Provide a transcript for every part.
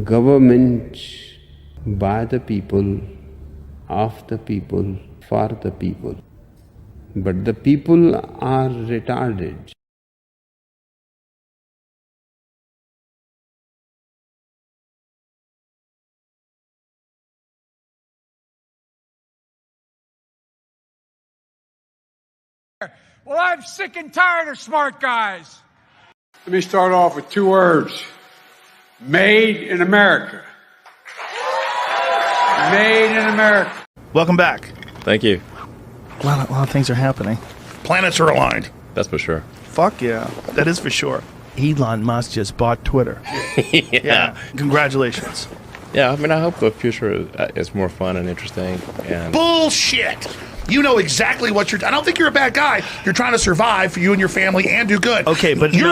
government by the people, of the people, for the people. But the people are retarded. Well, I'm sick and tired of smart guys. Let me start off with two words. Made in America. Made in America. Welcome back. Thank you. A lot of things are happening. Planets are aligned. That's for sure. Fuck yeah. That is for sure. Elon Musk just bought Twitter. Yeah. Congratulations. Yeah, I mean, I hope the future is more fun and interesting. And Bullshit. You know exactly what you're... I don't think you're a bad guy. You're trying to survive for you and your family and do good. Okay, but no,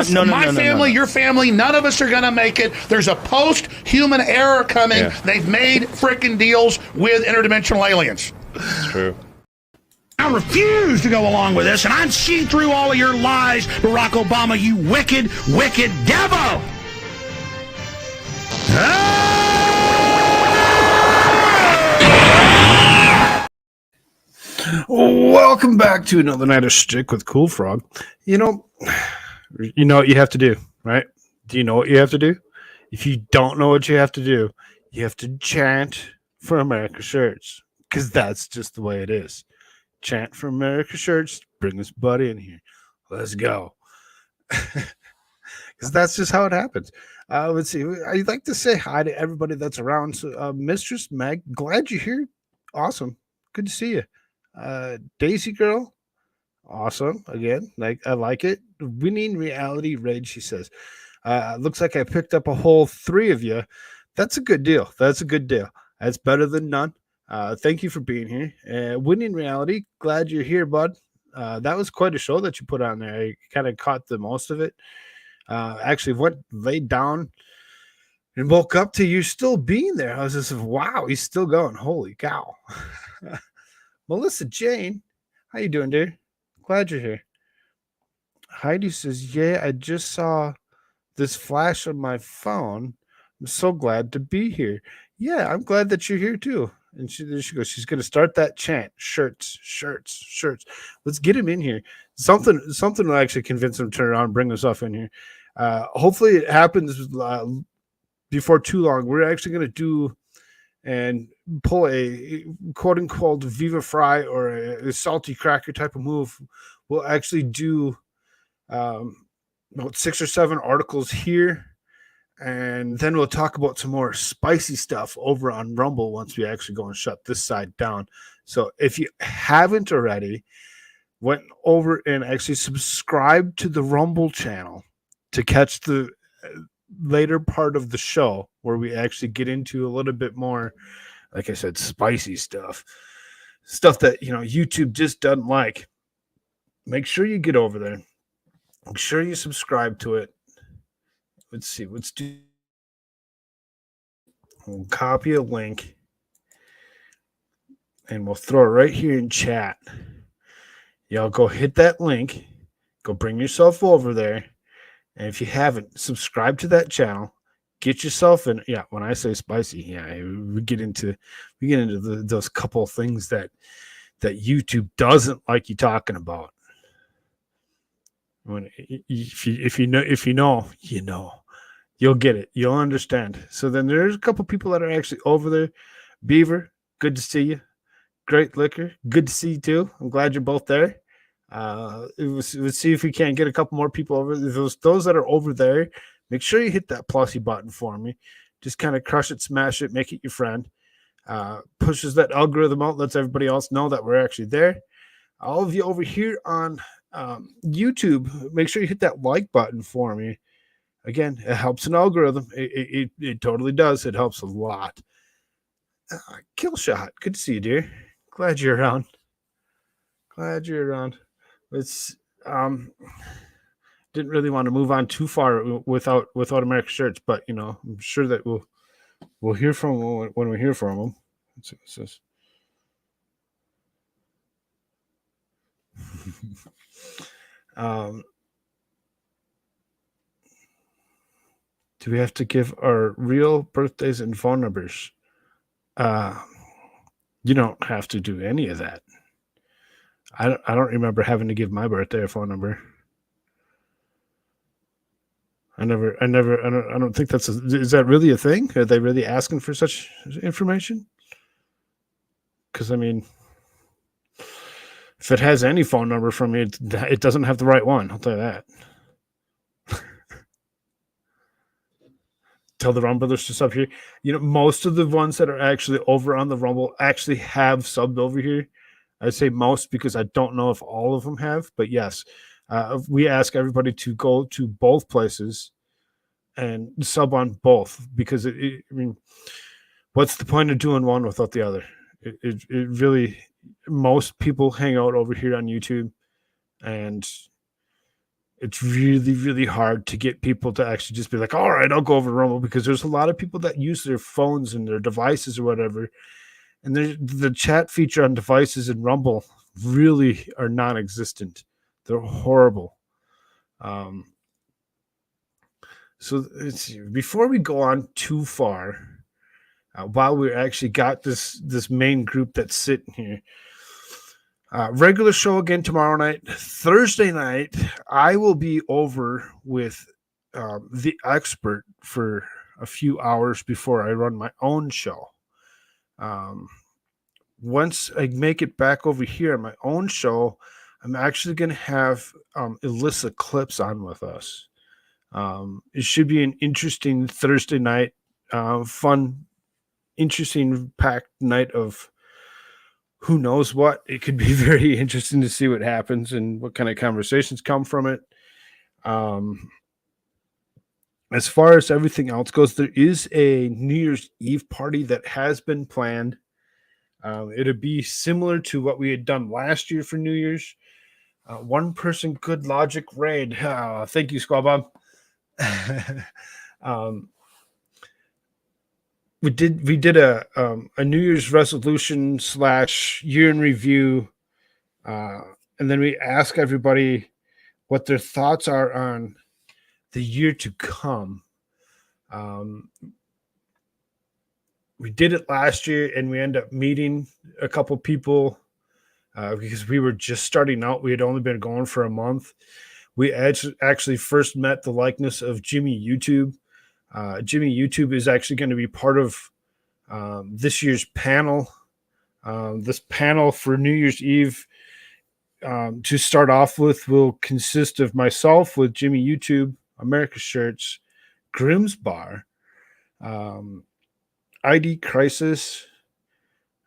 your family, none of us are going to make it. There's a post-human era coming. Yeah. They've made frickin' deals with interdimensional aliens. it's true. I refuse to go along with this, and I'm seeing through all of your lies, Barack Obama, you wicked, wicked devil! Welcome back to another night of Shtick with Koolfrogg. You know what you have to do, right? Do you know what you have to do? If you don't know what you have to chant for America shirts, because that's just the way it is. Chant for America shirts. Bring this buddy in here. Let's go. Because that's just how it happens. Let's see. I'd like to say hi to everybody that's around. So, Mistress Meg, glad you're here. Awesome. Good to see you. Daisy Girl, awesome. Again, I like it. Winning Reality Raid, she says. Looks like I picked up a whole 3 of you. That's a good deal. That's better than none. Thank you for being here. Winning Reality, glad you're here, bud. That was quite a show that you put on there. I kind of caught the most of it. Actually laid down and woke up to you still being there. I was just, wow, he's still going. Holy cow. Melissa Jane, how you doing, dear? Glad you're here. Heidi says, yeah, I just saw this flash on my phone. I'm so glad to be here. Yeah, I'm glad that you're here too. And there she goes. She's going to start that chant. Shirts. Let's get him in here. Something will actually convince him to turn around and bring this stuff in here. Hopefully it happens before too long. We're actually going to do and pull a quote unquote Viva Fry or a salty cracker type of move. We'll actually do about 6 or 7 articles here, and then we'll talk about some more spicy stuff over on Rumble once we actually go and shut this side down. So if you haven't already, went over and actually subscribe to the Rumble channel to catch the later part of the show where we actually get into a little bit more, like I said, spicy stuff that YouTube just doesn't like. Make sure you get over there. Make sure you subscribe to it. Let's see. We'll copy a link and we'll throw it right here in chat. Y'all go hit that link. Go bring yourself over there. And if you haven't, subscribe to that channel. Get yourself in. Yeah, when I say spicy, yeah, we get into those couple things that YouTube doesn't like you talking about. If you know, you'll get it. You'll understand. So then there's a couple people that are actually over there. Beaver, good to see you. Great Liquor, good to see you too. I'm glad you're both there. Let's see if we can't get a couple more people over. Those that are over there, make sure you hit that plusy button for me. Just kind of crush it, smash it, make it your friend. Pushes that algorithm out, lets everybody else know that we're actually there. All of you over here on YouTube, make sure you hit that like button for me. Again, it helps an algorithm. It totally does. It helps a lot. Killshot, good to see you, dear. Glad you're around. It's didn't really want to move on too far without American shirts, but I'm sure that we'll hear from them when we hear from them. Let's see what it says. Do we have to give our real birthdays and phone numbers? You don't have to do any of that. I don't remember having to give my birthday or phone number. I don't think is that really a thing? Are they really asking for such information? Because I mean, if it has any phone number from me, it doesn't have the right one. I'll tell you that. Tell the Rumble Brothers to sub here. You know, most of the ones that are actually over on the Rumble actually have subbed over here. I say most because I don't know if all of them have, but yes, we ask everybody to go to both places and sub on both because I mean, what's the point of doing one without the other? It really, most people hang out over here on YouTube, and it's really, really hard to get people to actually just be like, all right, I'll go over Rumble, because there's a lot of people that use their phones and their devices or whatever. And the chat feature on devices in Rumble really are non-existent. They're horrible. So let's see. Before we go on too far, while we actually got this main group that's sitting here, regular show again tomorrow night. Thursday night, I will be over with the expert for a few hours before I run my own show. Once I make it back over here on my own show, I'm actually going to have Alyssa Clips on with us. It should be an interesting Thursday night, fun, interesting, packed night of who knows what. It could be very interesting to see what happens and what kind of conversations come from it. As far as everything else goes, there is a New Year's Eve party that has been planned. It'll be similar to what we had done last year for New Year's. One person good logic raid. Thank you, Squad Bob. We did a New Year's resolution / year in review, and then we ask everybody what their thoughts are on the year to come. We did it last year, and we ended up meeting a couple people because we were just starting out. We had only been going for a month. We actually first met the likeness of Jimmy YouTube. Jimmy YouTube is actually going to be part of this year's panel. This panel for New Year's Eve, to start off with, will consist of myself with Jimmy YouTube, America Shirts, Grimm's Bar, ID Crisis,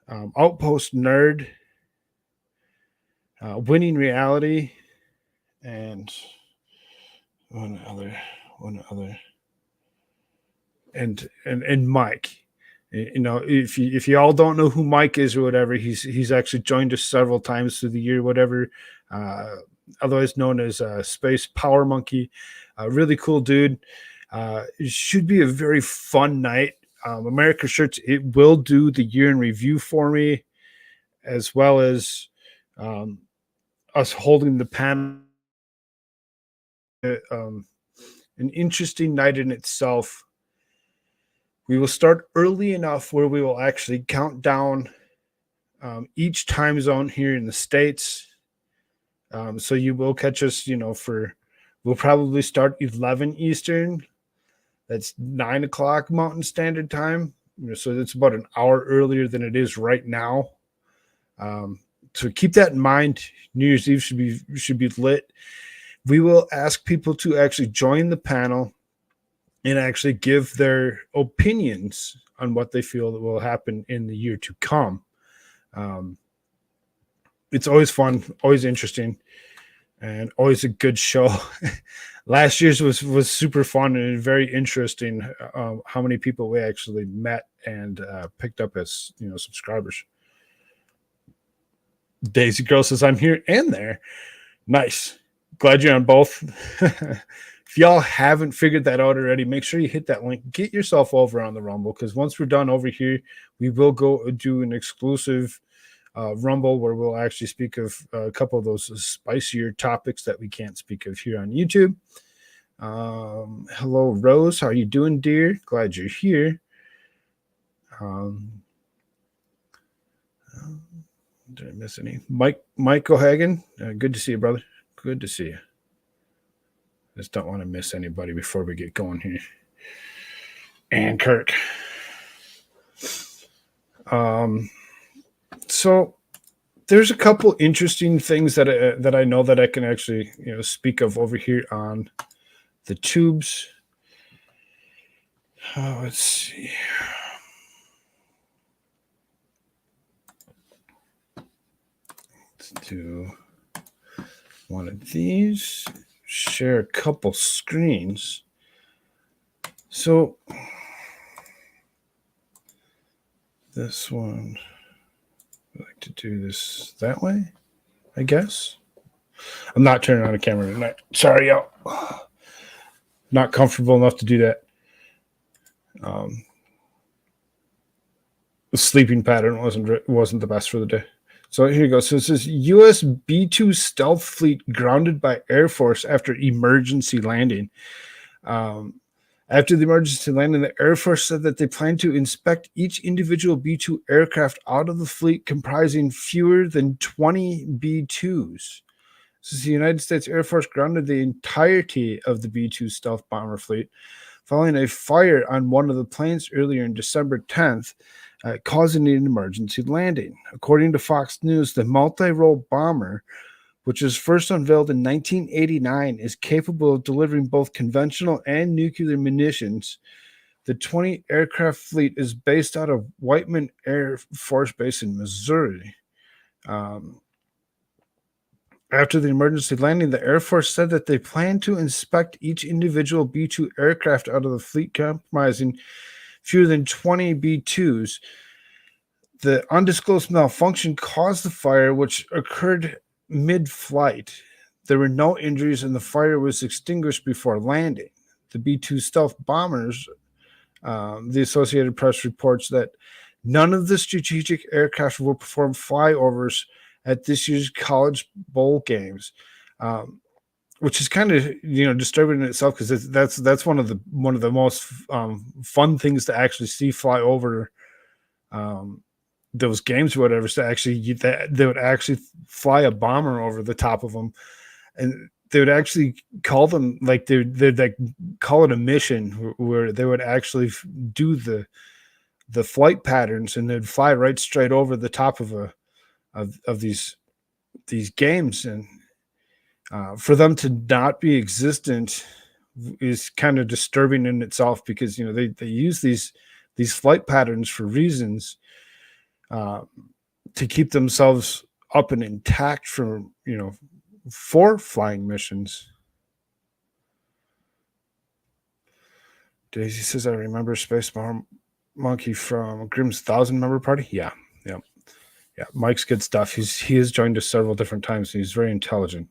Outpost Nerd, Winning Reality, and one other, and Mike. You know, if you all don't know who Mike is or whatever, he's actually joined us several times through the year, whatever. Otherwise known as Space Power Monkey, really cool dude. It should be a very fun night. America Shirts, it will do the year in review for me, as well as us holding the panel. An interesting night in itself. We will start early enough where we will actually count down each time zone here in the States. So you will catch us, we'll probably start 11 Eastern. That's 9 o'clock Mountain Standard Time. So it's about an hour earlier than it is right now. So keep that in mind. New Year's Eve should be lit. We will ask people to actually join the panel and actually give their opinions on what they feel that will happen in the year to come. It's always fun, always interesting, and always a good show. Last year's was super fun and very interesting. How many people we actually met and picked up as subscribers. Daisy Girl says, I'm here and there. Nice. Glad you're on both. If y'all haven't figured that out already, make sure you hit that link. Get yourself over on the Rumble, because once we're done over here, we will go do an exclusive Rumble where we'll actually speak of a couple of those spicier topics that we can't speak of here on YouTube. Hello, Rose. How are you doing, dear? Glad you're here. Did I miss any? Mike O'Hagan. Good to see you, brother. Good to see you. Just don't want to miss anybody before we get going here. And Kirk. So there's a couple interesting things that I know that I can actually speak of over here on the tubes. Let's see. Let's do one of these. Share a couple screens. So this one, I like to do this that way, I guess. I'm not turning on a camera tonight. Sorry, y'all. Not comfortable enough to do that. The sleeping pattern wasn't the best for the day. So here you go. So it says U.S. B-2 stealth fleet grounded by Air Force after emergency landing. After the emergency landing, the Air Force said that they plan to inspect each individual B-2 aircraft out of the fleet comprising fewer than 20 B-2s. This is the United States Air Force grounded the entirety of the B-2 stealth bomber fleet following a fire on one of the planes earlier on December 10th, causing an emergency landing. According to Fox News, the multi-role bomber, which was first unveiled in 1989, is capable of delivering both conventional and nuclear munitions. The 20-aircraft fleet is based out of Whiteman Air Force Base in Missouri. After the emergency landing, the Air Force said that they plan to inspect each individual B-2 aircraft out of the fleet comprising fewer than 20 B-2s. The undisclosed malfunction caused the fire, which occurred mid-flight. There were no injuries, and the fire was extinguished before landing. The B-2 stealth bombers, the Associated Press reports that none of the strategic aircraft will perform flyovers at this year's college bowl games, which is kind of disturbing in itself, because that's one of the most fun things to actually see fly over those games or whatever. So actually they would actually fly a bomber over the top of them, and they would actually call them they'd like call it a mission where they would actually do the flight patterns, and they'd fly right straight over the top of these games. And for them to not be existent is kind of disturbing in itself, because they use these flight patterns for reasons to keep themselves up and intact for flying missions. Daisy says, I remember Space Monkey from Grimm's 1,000-member party. Yeah. Mike's good stuff. He has joined us several different times. He's very intelligent.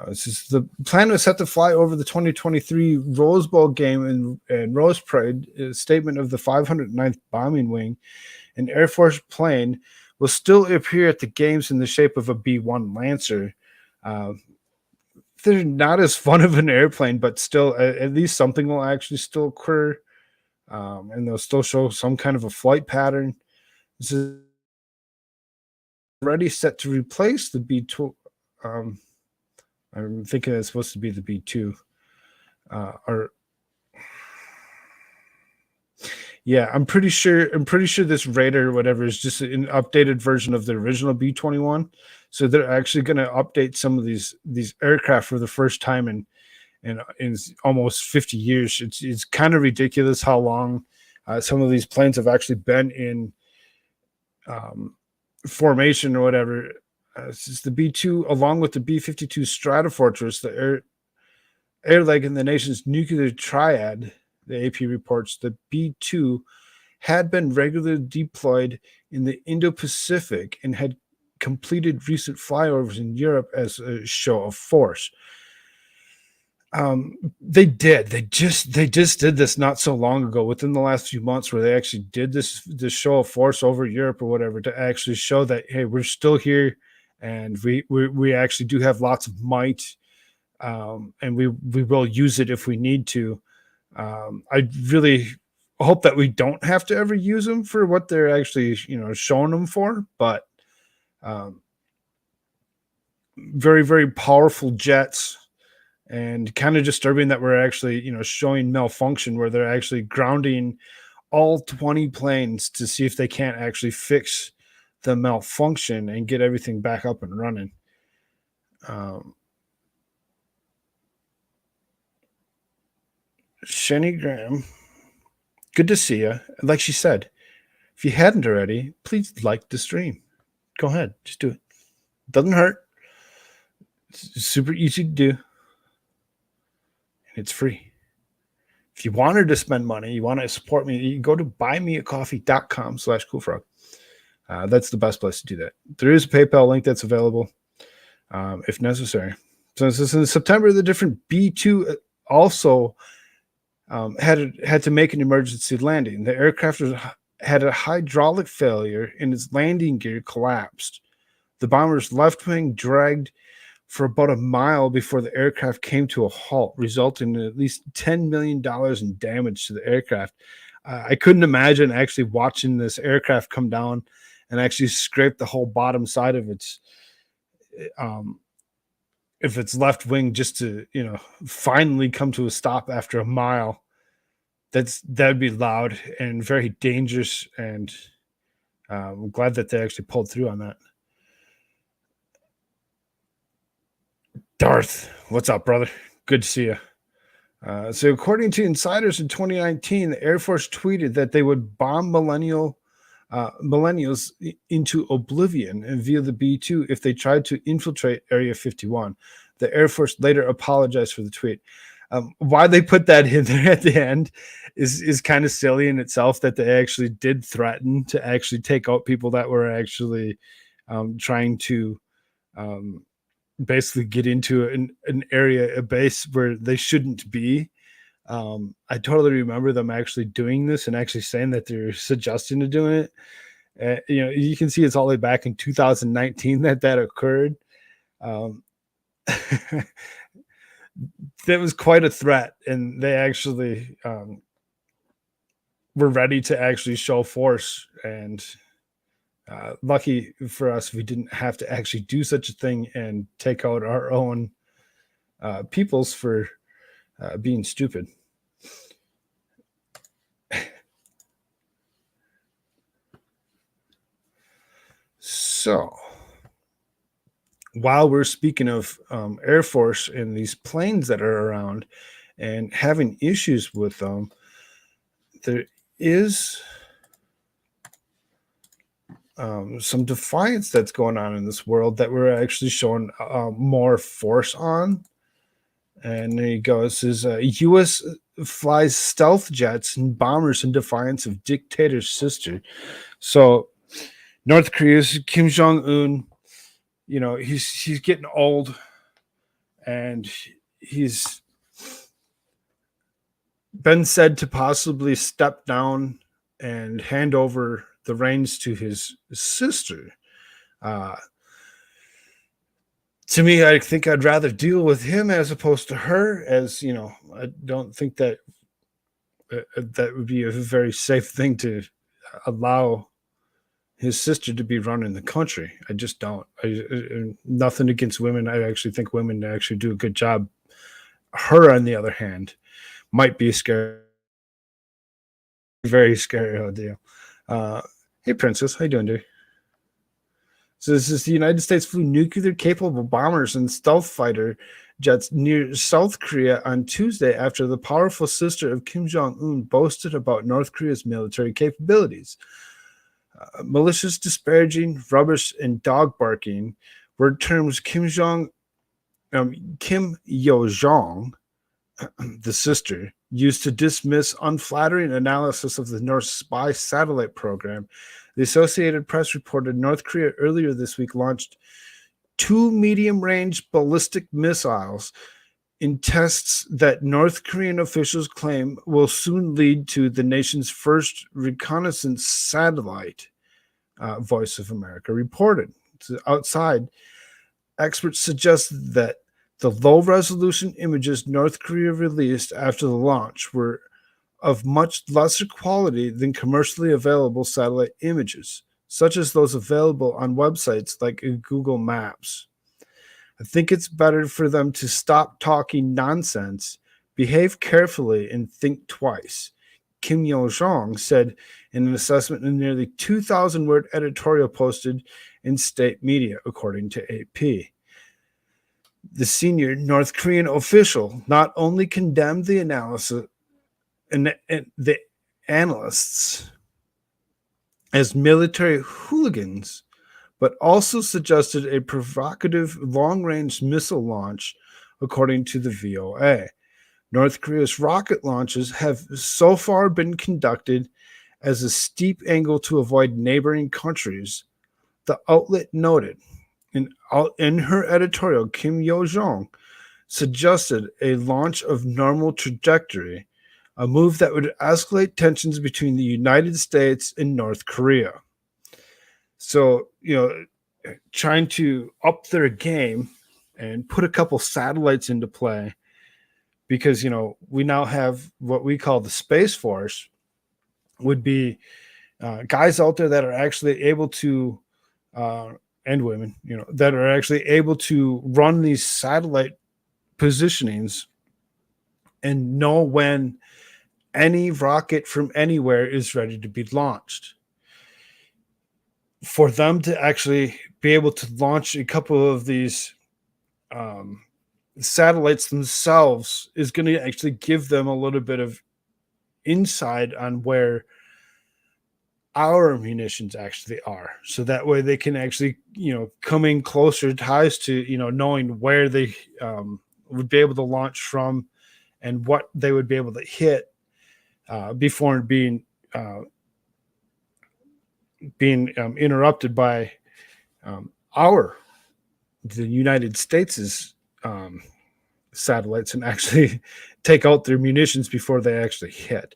This is the plan was set to fly over the 2023 Rose Bowl game and Rose Parade. A statement of the 509th Bombing Wing, an Air Force plane, will still appear at the games in the shape of a B-1 Lancer. They're not as fun of an airplane, but still, at least something will actually still occur, and they'll still show some kind of a flight pattern. This is already set to replace the B-2. I'm thinking it's supposed to be the B-2. I'm pretty sure this Raider or whatever is just an updated version of the original B-21. So they're actually going to update some of these aircraft for the first time in almost 50 years. It's kind of ridiculous how long some of these planes have actually been in formation or whatever. This is the B-2, along with the B-52 Stratofortress, the air leg in the nation's nuclear triad. The AP reports the B-2 had been regularly deployed in the Indo-Pacific and had completed recent flyovers in Europe as a show of force. They just did this not so long ago, within the last few months, where they actually did this show of force over Europe or whatever, to actually show that, hey, we're still here, and we actually do have lots of might. and we will use it if we need to. I really hope that we don't have to ever use them for what they're actually, showing them for. But very, very powerful jets, and kind of disturbing that we're actually, showing malfunction where they're actually grounding all 20 planes to see if they can't actually fix the malfunction and get everything back up and running. Shenny Graham, good to see you. Like she said, if you hadn't already, please like the stream. Go ahead, just do it. Doesn't hurt. It's super easy to do. And it's free. If you wanted to spend money, you want to support me, you go to buymeacoffee.com/Koolfrogg. That's the best place to do that. There is a PayPal link that's available if necessary. So this is in September, the different B-2 also had to make an emergency landing. The aircraft had a hydraulic failure and its landing gear collapsed. The bomber's left wing dragged for about a mile before the aircraft came to a halt, resulting in at least $10 million in damage to the aircraft. I couldn't imagine actually watching this aircraft come down and actually scrape the whole bottom side of its if it's left wing just to, finally come to a stop after a mile. That'd be loud and very dangerous, and I'm glad that they actually pulled through on that. Darth, what's up, brother? Good to see you. So according to insiders in 2019, the Air Force tweeted that they would bomb millennials into oblivion and via the B-2 if they tried to infiltrate Area 51. The Air Force later apologized for the tweet. Why they put that in there at the end is kind of silly in itself, that they actually did threaten to actually take out people that were actually trying to basically get into an area, a base where they shouldn't be. I totally remember them actually doing this and actually saying that they're suggesting to doing it. You can see it's all the way back in 2019 that occurred. That was quite a threat, and they actually were ready to actually show force. And lucky for us, we didn't have to actually do such a thing and take out our own peoples for being stupid. So, while we're speaking of Air Force and these planes that are around and having issues with them, there is some defiance that's going on in this world that we're actually showing more force on. And there you go. It says U.S. flies stealth jets and bombers in defiance of dictator's sister. So North Korea's Kim Jong-un, he's getting old, and he's been said to possibly step down and hand over the reins to his sister. To me, I think I'd rather deal with him as opposed to her, as I don't think that that would be a very safe thing to allow his sister to be running the country. I just don't. Nothing against women. I actually think women actually do a good job. Her, on the other hand, might be scary, very scary ordeal. Hey, Princess, how you doing, dude? So this is the United States flew nuclear-capable bombers and stealth fighter jets near South Korea on Tuesday after the powerful sister of Kim Jong-un boasted about North Korea's military capabilities. Malicious, disparaging, rubbish, and dog barking were terms Kim Yo-jong, the sister, used to dismiss unflattering analysis of the North spy satellite program. The Associated Press reported North Korea earlier this week launched 2 medium-range ballistic missiles in tests that North Korean officials claim will soon lead to the nation's first reconnaissance satellite, Voice of America reported. So outside, experts suggest that The low-resolution images North Korea released after the launch were of much lesser quality than commercially available satellite images, such as those available on websites like Google Maps. I think it's better for them to stop talking nonsense, behave carefully, and think twice, Kim Yo-jong said in an assessment in nearly 2,000-word editorial posted in state media, according to AP. The senior North Korean official not only condemned the analysis and the analysts as military hooligans, but also suggested a provocative long-range missile launch, according to the VOA. North Korea's rocket launches have so far been conducted as a steep angle to avoid neighboring countries, the outlet noted. In her editorial, Kim Yo-jong suggested a launch of normal trajectory, a move that would escalate tensions between the United States and North Korea. So, trying to up their game and put a couple satellites into play, because, we now have what we call the Space Force, would be guys out there that are actually able to, and women, that are actually able to run these satellite positionings and know when any rocket from anywhere is ready to be launched. For them to actually be able to launch a couple of these satellites themselves is going to actually give them a little bit of insight on where our munitions actually are. So that way they can actually, come in closer ties to, knowing where they would be able to launch from and what they would be able to hit before being interrupted by the United States' satellites and actually take out their munitions before they actually hit.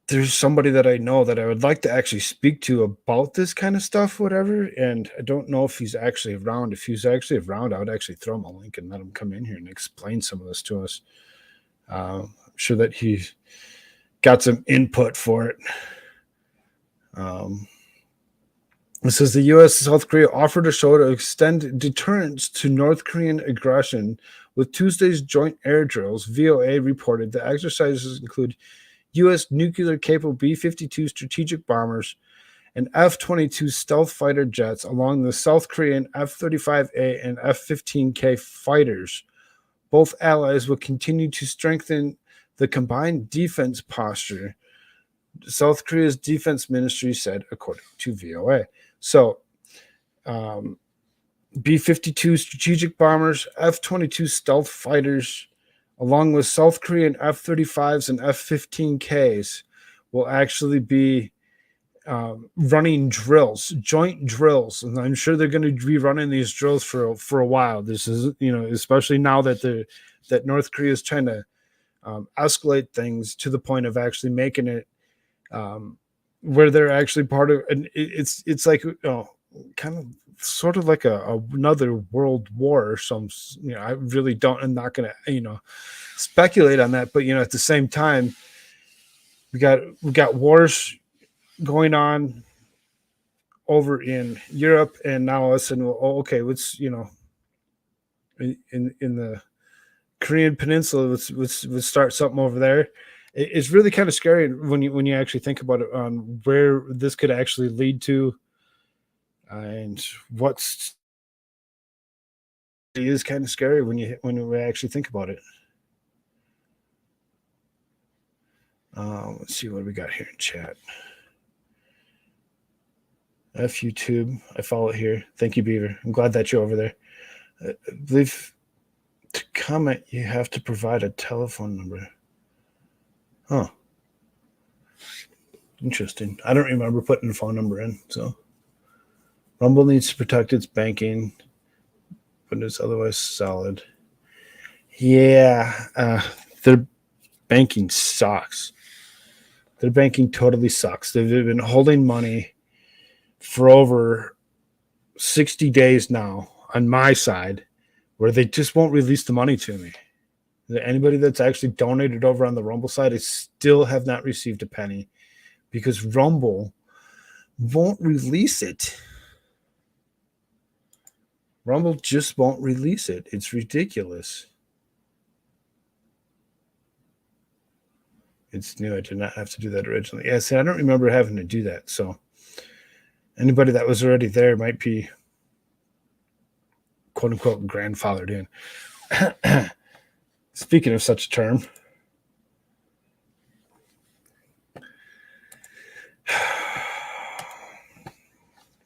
There's somebody that I know that I would like to actually speak to about this kind of stuff, whatever. And I don't know if he's actually around. If he's actually around, I would actually throw him a link and let him come in here and explain some of this to us. I'm sure that he's got some input for it. It says the U.S. and South Korea offered a show to extend deterrence to North Korean aggression with Tuesday's joint air drills. VOA reported the exercises include U.S. nuclear-capable B-52 strategic bombers and F-22 stealth fighter jets along the South Korean F-35A and F-15K fighters. Both allies will continue to strengthen the combined defense posture, South Korea's defense ministry said, according to VOA. So, B-52 strategic bombers, F-22 stealth fighters, along with South Korean F-35s and F-15Ks, will actually be running drills, joint drills, and I'm sure they're going to be running these drills for a while. This is, especially now that that North Korea is trying to escalate things to the point of actually making it where they're actually part of, and it's like kind of sort of like another world war or some. I really don't. I'm not going to speculate on that, but at the same time, we got wars going on over in Europe, and now us, and okay, let's in the Korean Peninsula, let's start something over there. It's really kind of scary when you actually think about it on where this could actually lead to, and it is kind of scary when you actually think about it. Let's see what we got here in chat. F YouTube, I follow it here. Thank you, Beaver. I'm glad that you're over there. I believe to comment you have to provide a telephone number. Huh. Interesting. I don't remember putting a phone number in. So Rumble needs to protect its banking, but it's otherwise solid. Yeah, their banking sucks. Their banking totally sucks. They've been holding money for over 60 days now. on my side where they just won't release the money to me. Anybody that's actually donated over on the Rumble side, I still have not received a penny because Rumble won't release it. Rumble just won't release it. It's ridiculous. It's new. I did not have to do that originally. Yeah, see, I don't remember having to do that. So anybody that was already there might be quote unquote grandfathered in. Speaking of such a term,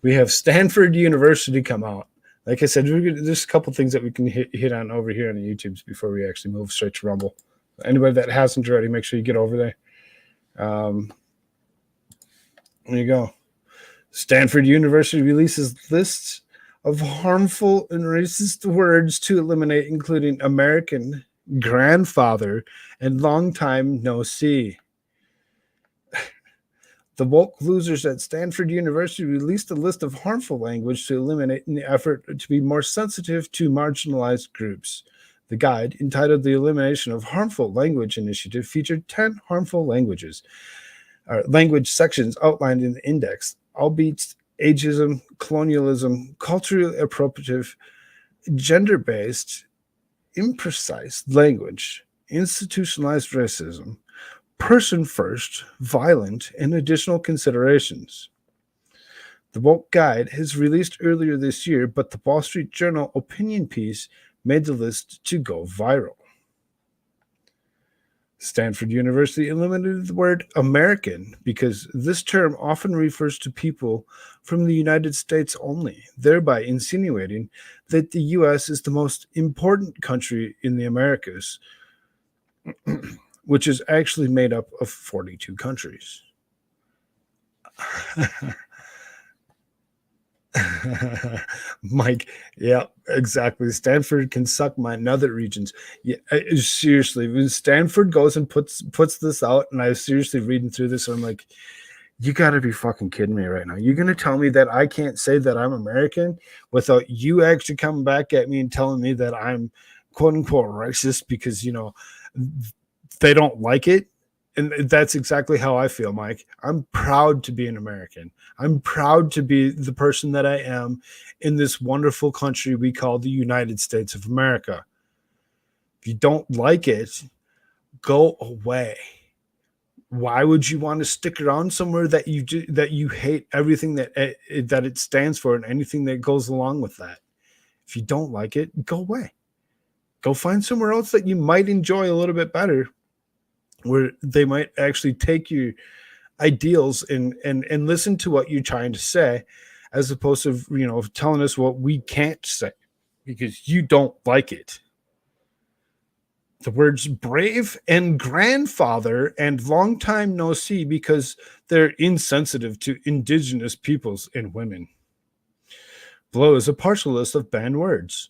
we have Stanford University come out. Like I said, there's a couple things that we can hit on over here on the YouTubes before we actually move straight to Rumble. Anybody that hasn't already, make sure you get over there. There you go. Stanford University releases lists of harmful and racist words to eliminate, including American, grandfather, and long time no see. The woke losers at Stanford University released a list of harmful language to eliminate in the effort to be more sensitive to marginalized groups. The guide, entitled The Elimination of Harmful Language Initiative, featured 10 harmful language sections outlined in the index, albeit ageism, colonialism, culturally appropriative, gender-based, imprecise language, institutionalized racism, person first, violent, and additional considerations. The woke guide is released earlier this year, but the Wall Street Journal opinion piece made the list to go viral. Stanford University eliminated the word American because this term often refers to people from the United States only, thereby insinuating that the U.S. is the most important country in the Americas, which is actually made up of 42 countries. Mike, yeah, exactly. Stanford can suck my other regions. Yeah, seriously, when Stanford goes and puts this out, and I was seriously reading through this, and I'm like, you got to be fucking kidding me right now. You're going to tell me that I can't say that I'm American without you actually coming back at me and telling me that I'm quote unquote racist because, you know, they don't like it. And that's exactly how I feel, Mike. I'm proud to be an American. I'm proud to be the person that I am in this wonderful country we call the United States of America. If you don't like it, go away. Why would you want to stick around somewhere that you hate everything that it stands for and anything that goes along with that? If you don't like it, go away. Go find somewhere else that you might enjoy a little bit better, where they might actually take your ideals and listen to what you're trying to say, as opposed to, you know, telling us what we can't say because you don't like it. The words brave and grandfather and long time no see because they're insensitive to indigenous peoples and women. Below is a partial list of banned words.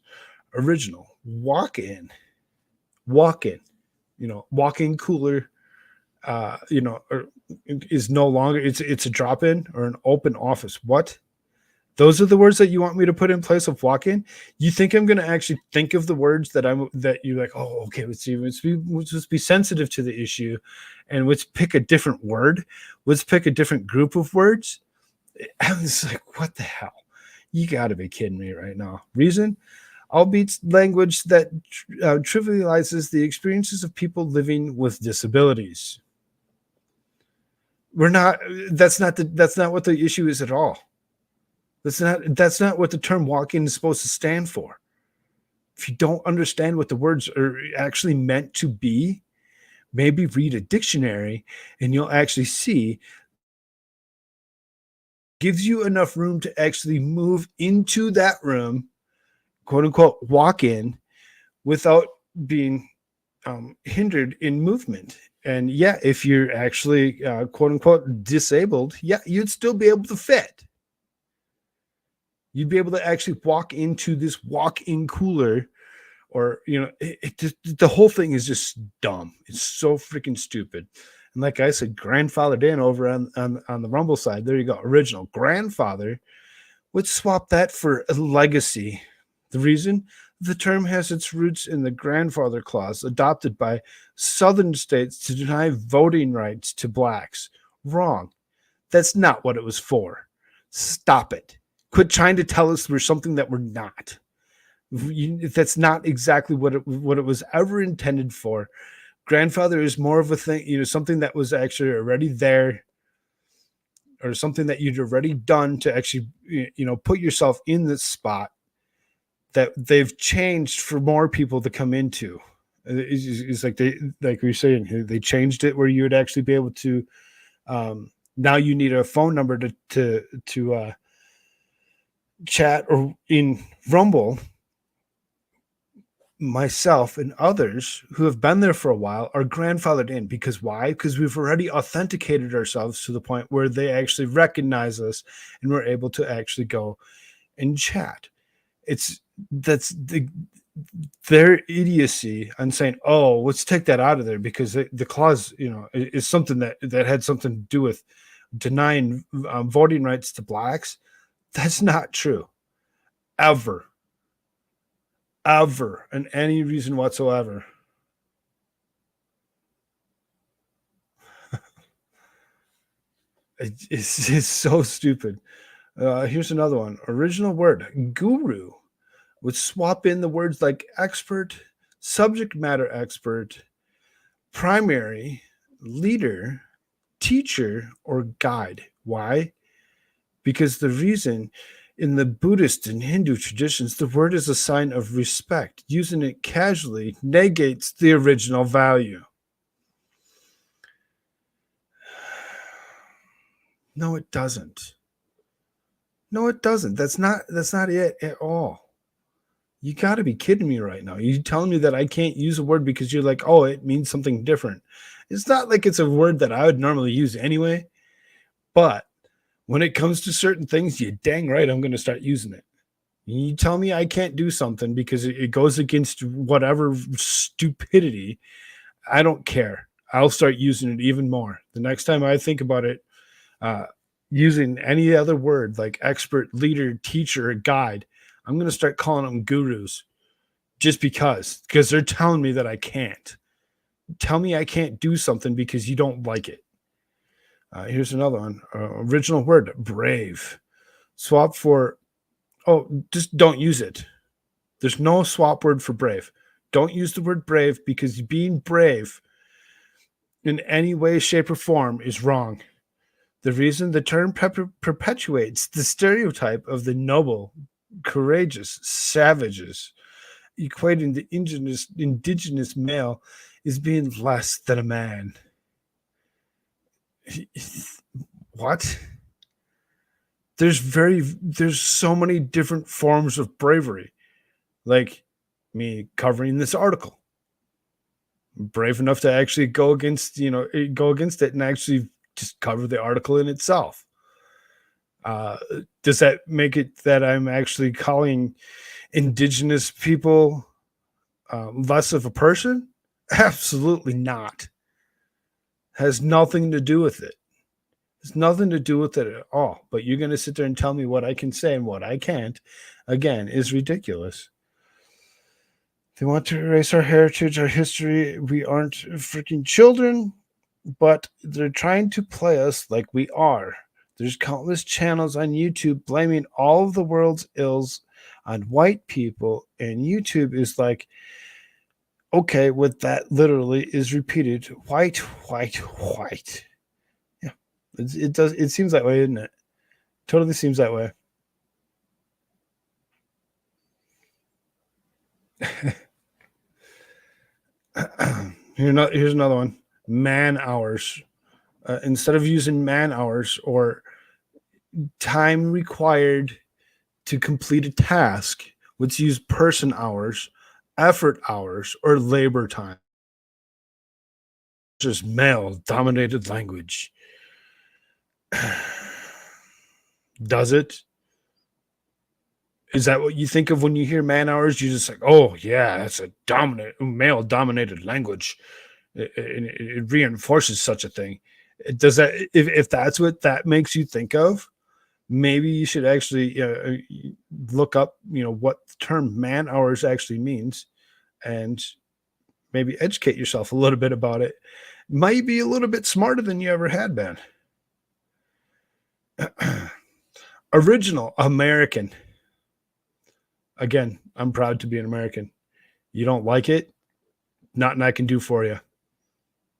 Original, walk in, you know, walk-in cooler, you know, is no longer, it's a drop-in or an open office. What? Those are the words that you want me to put in place of walk-in? You think I'm going to actually think of the words that you're like, oh, okay, let's just be sensitive to the issue and let's pick a different word. Let's pick a different group of words. I was like, what the hell? You got to be kidding me right now. Reason? Albeit language that trivializes the experiences of people living with disabilities. That's not what the issue is at all. That's not what the term walk-in is supposed to stand for. If you don't understand what the words are actually meant to be, maybe read a dictionary and you'll actually see gives you enough room to actually move into that room, quote unquote, walk in without being hindered in movement. And yeah, if you're actually quote unquote disabled, yeah, you'd still be able to fit. You'd be able to actually walk into this walk-in cooler, or, you know, the whole thing is just dumb. It's so freaking stupid. And like I said, grandfather Dan over on the Rumble side, there you go. Original grandfather. Let's swap that for a legacy. The reason? The term has its roots in the grandfather clause adopted by southern states to deny voting rights to blacks. Wrong. That's not what it was for. Stop it. Quit trying to tell us we're something that we're not. That's not exactly what it was ever intended for. Grandfather is more of a thing, something that was actually already there, or something that you'd already done to actually, put yourself in this spot that they've changed for more people to come into. It's like like we were saying, they changed it where you would actually be able to. Now you need a phone number to chat or in Rumble. Myself and others who have been there for a while are grandfathered in. Because why? Because we've already authenticated ourselves to the point where they actually recognize us and we're able to actually go and chat. That's their idiocy on saying, oh, let's take that out of there because the clause, is something that had something to do with denying voting rights to blacks. That's not true. Ever, and any reason whatsoever. It's so stupid. Here's another one. Original word, guru, would swap in the words like expert, subject matter expert, primary, leader, teacher, or guide. Why? Because the reason in the Buddhist and Hindu traditions, the word is a sign of respect. Using it casually negates the original value. No, it doesn't. No, it doesn't. That's not it at all. You got to be kidding me right now. You telling me that I can't use a word because you're like, oh, it means something different. It's not like it's a word that I would normally use anyway. But when it comes to certain things, you dang right I'm going to start using it. You tell me I can't do something because it goes against whatever stupidity, I don't care. I'll start using it even more. The next time I think about it, using any other word like expert, leader, teacher, guide, I'm going to start calling them gurus just because they're telling me that I can't. Tell me I can't do something because you don't like it. Here's another one. Original word, brave. Swap for, just don't use it. There's no swap word for brave. Don't use the word brave because being brave in any way, shape, or form is wrong. The reason the term perpetuates the stereotype of the noble, courageous savages, equating the indigenous male as being less than a man. What? There's so many different forms of bravery. Like me covering this article. I'm brave enough to actually go against it and actually just cover the article in itself. Does that make it that I'm actually calling indigenous people less of a person? Absolutely not. Has nothing to do with it. It's nothing to do with it at all. But you're going to sit there and tell me what I can say and what I can't, again, is ridiculous. They want to erase our heritage, our history. We aren't freaking children, but they're trying to play us like we are. There's countless channels on YouTube blaming all of the world's ills on white people, and YouTube is like, okay, what that literally is repeated, white, white, white. Yeah, it does. It seems that way, isn't it? Totally seems that way. Here's another one. Man hours. Instead of using man hours or time required to complete a task, let's use person hours, effort hours, or labor time. Just male-dominated language. Does it? Is that what you think of when you hear man hours? You're just like, oh, yeah, that's a male-dominated language. It reinforces such a thing. Does that, if that's what that makes you think of, maybe you should actually look up, what the term man hours actually means, and maybe educate yourself a little bit about it. Might be a little bit smarter than you ever had been. Original American. Again, I'm proud to be an American. You don't like it? Nothing I can do for you.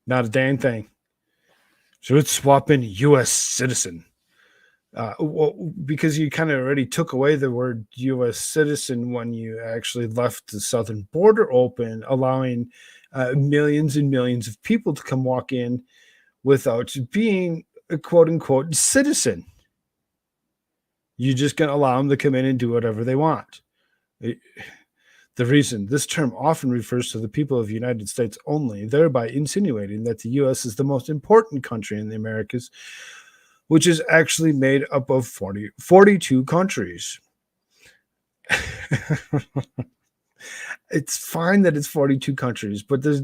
Not a dang thing. So let's swap in U.S. citizen. Well, because you kind of already took away the word U.S. citizen when you actually left the southern border open, allowing millions and millions of people to come walk in without being a quote-unquote citizen. You're just going to allow them to come in and do whatever they want. The reason this term often refers to the people of the United States only, thereby insinuating that the U.S. is the most important country in the Americas, which is actually made up of 42 countries. It's fine that it's 42 countries, but there's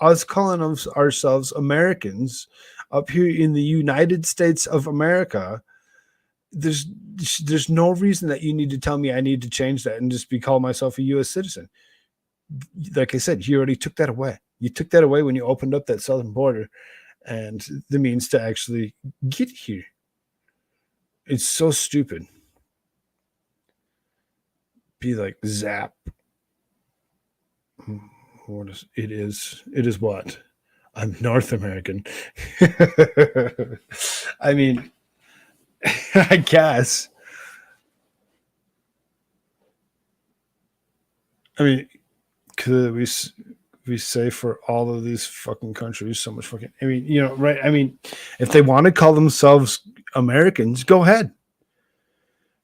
us calling ourselves Americans up here in the United States of America. There's no reason that you need to tell me I need to change that and just call myself a U.S. citizen. Like I said, you already took that away. You took that away when you opened up that southern border and the means to actually get here. It's so stupid. Be like Zap. What is it? It is what? I'm North American. I mean, I guess. I mean, could we say for all of these fucking countries so much fucking, I mean, right? I mean, if they want to call themselves Americans, go ahead.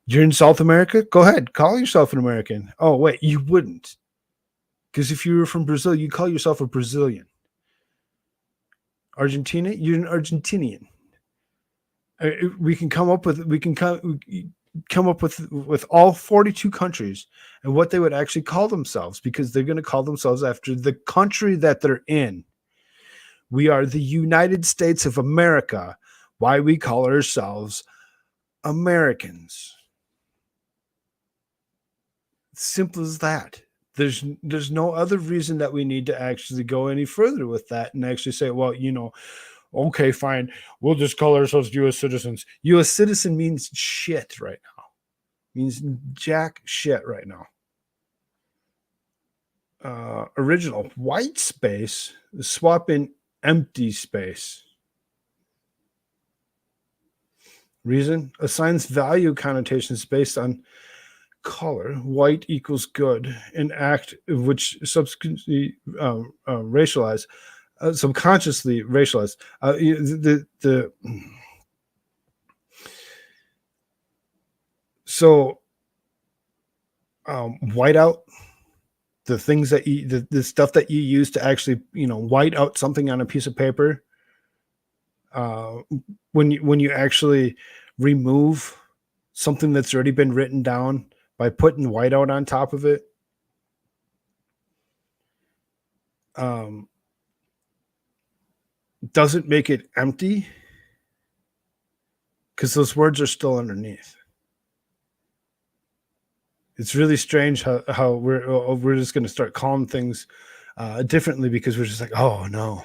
You're in South America? Go ahead. Call yourself an American. Oh, wait, you wouldn't. Because if you were from Brazil, you call yourself a Brazilian. Argentina, you're an Argentinian. We can come up with all 42 countries and what they would actually call themselves, because they're going to call themselves after the country that they're in. We are the United States of America. Why we call ourselves Americans. Simple as that. There's no other reason that we need to actually go any further with that and actually say, well, okay, fine, we'll just call ourselves U.S. citizens. U.S. citizen means shit right now. Means jack shit right now. Original white space, swap in empty space. Reason assigns value connotations based on color. White equals good, an act which subsequently racialized. Subconsciously racialized. White out the things that the stuff that you use to actually white out something on a piece of paper. When you actually remove something that's already been written down by putting whiteout on top of it. Doesn't make it empty because those words are still underneath. It's really strange how we're just going to start calling things differently because we're just like, oh no.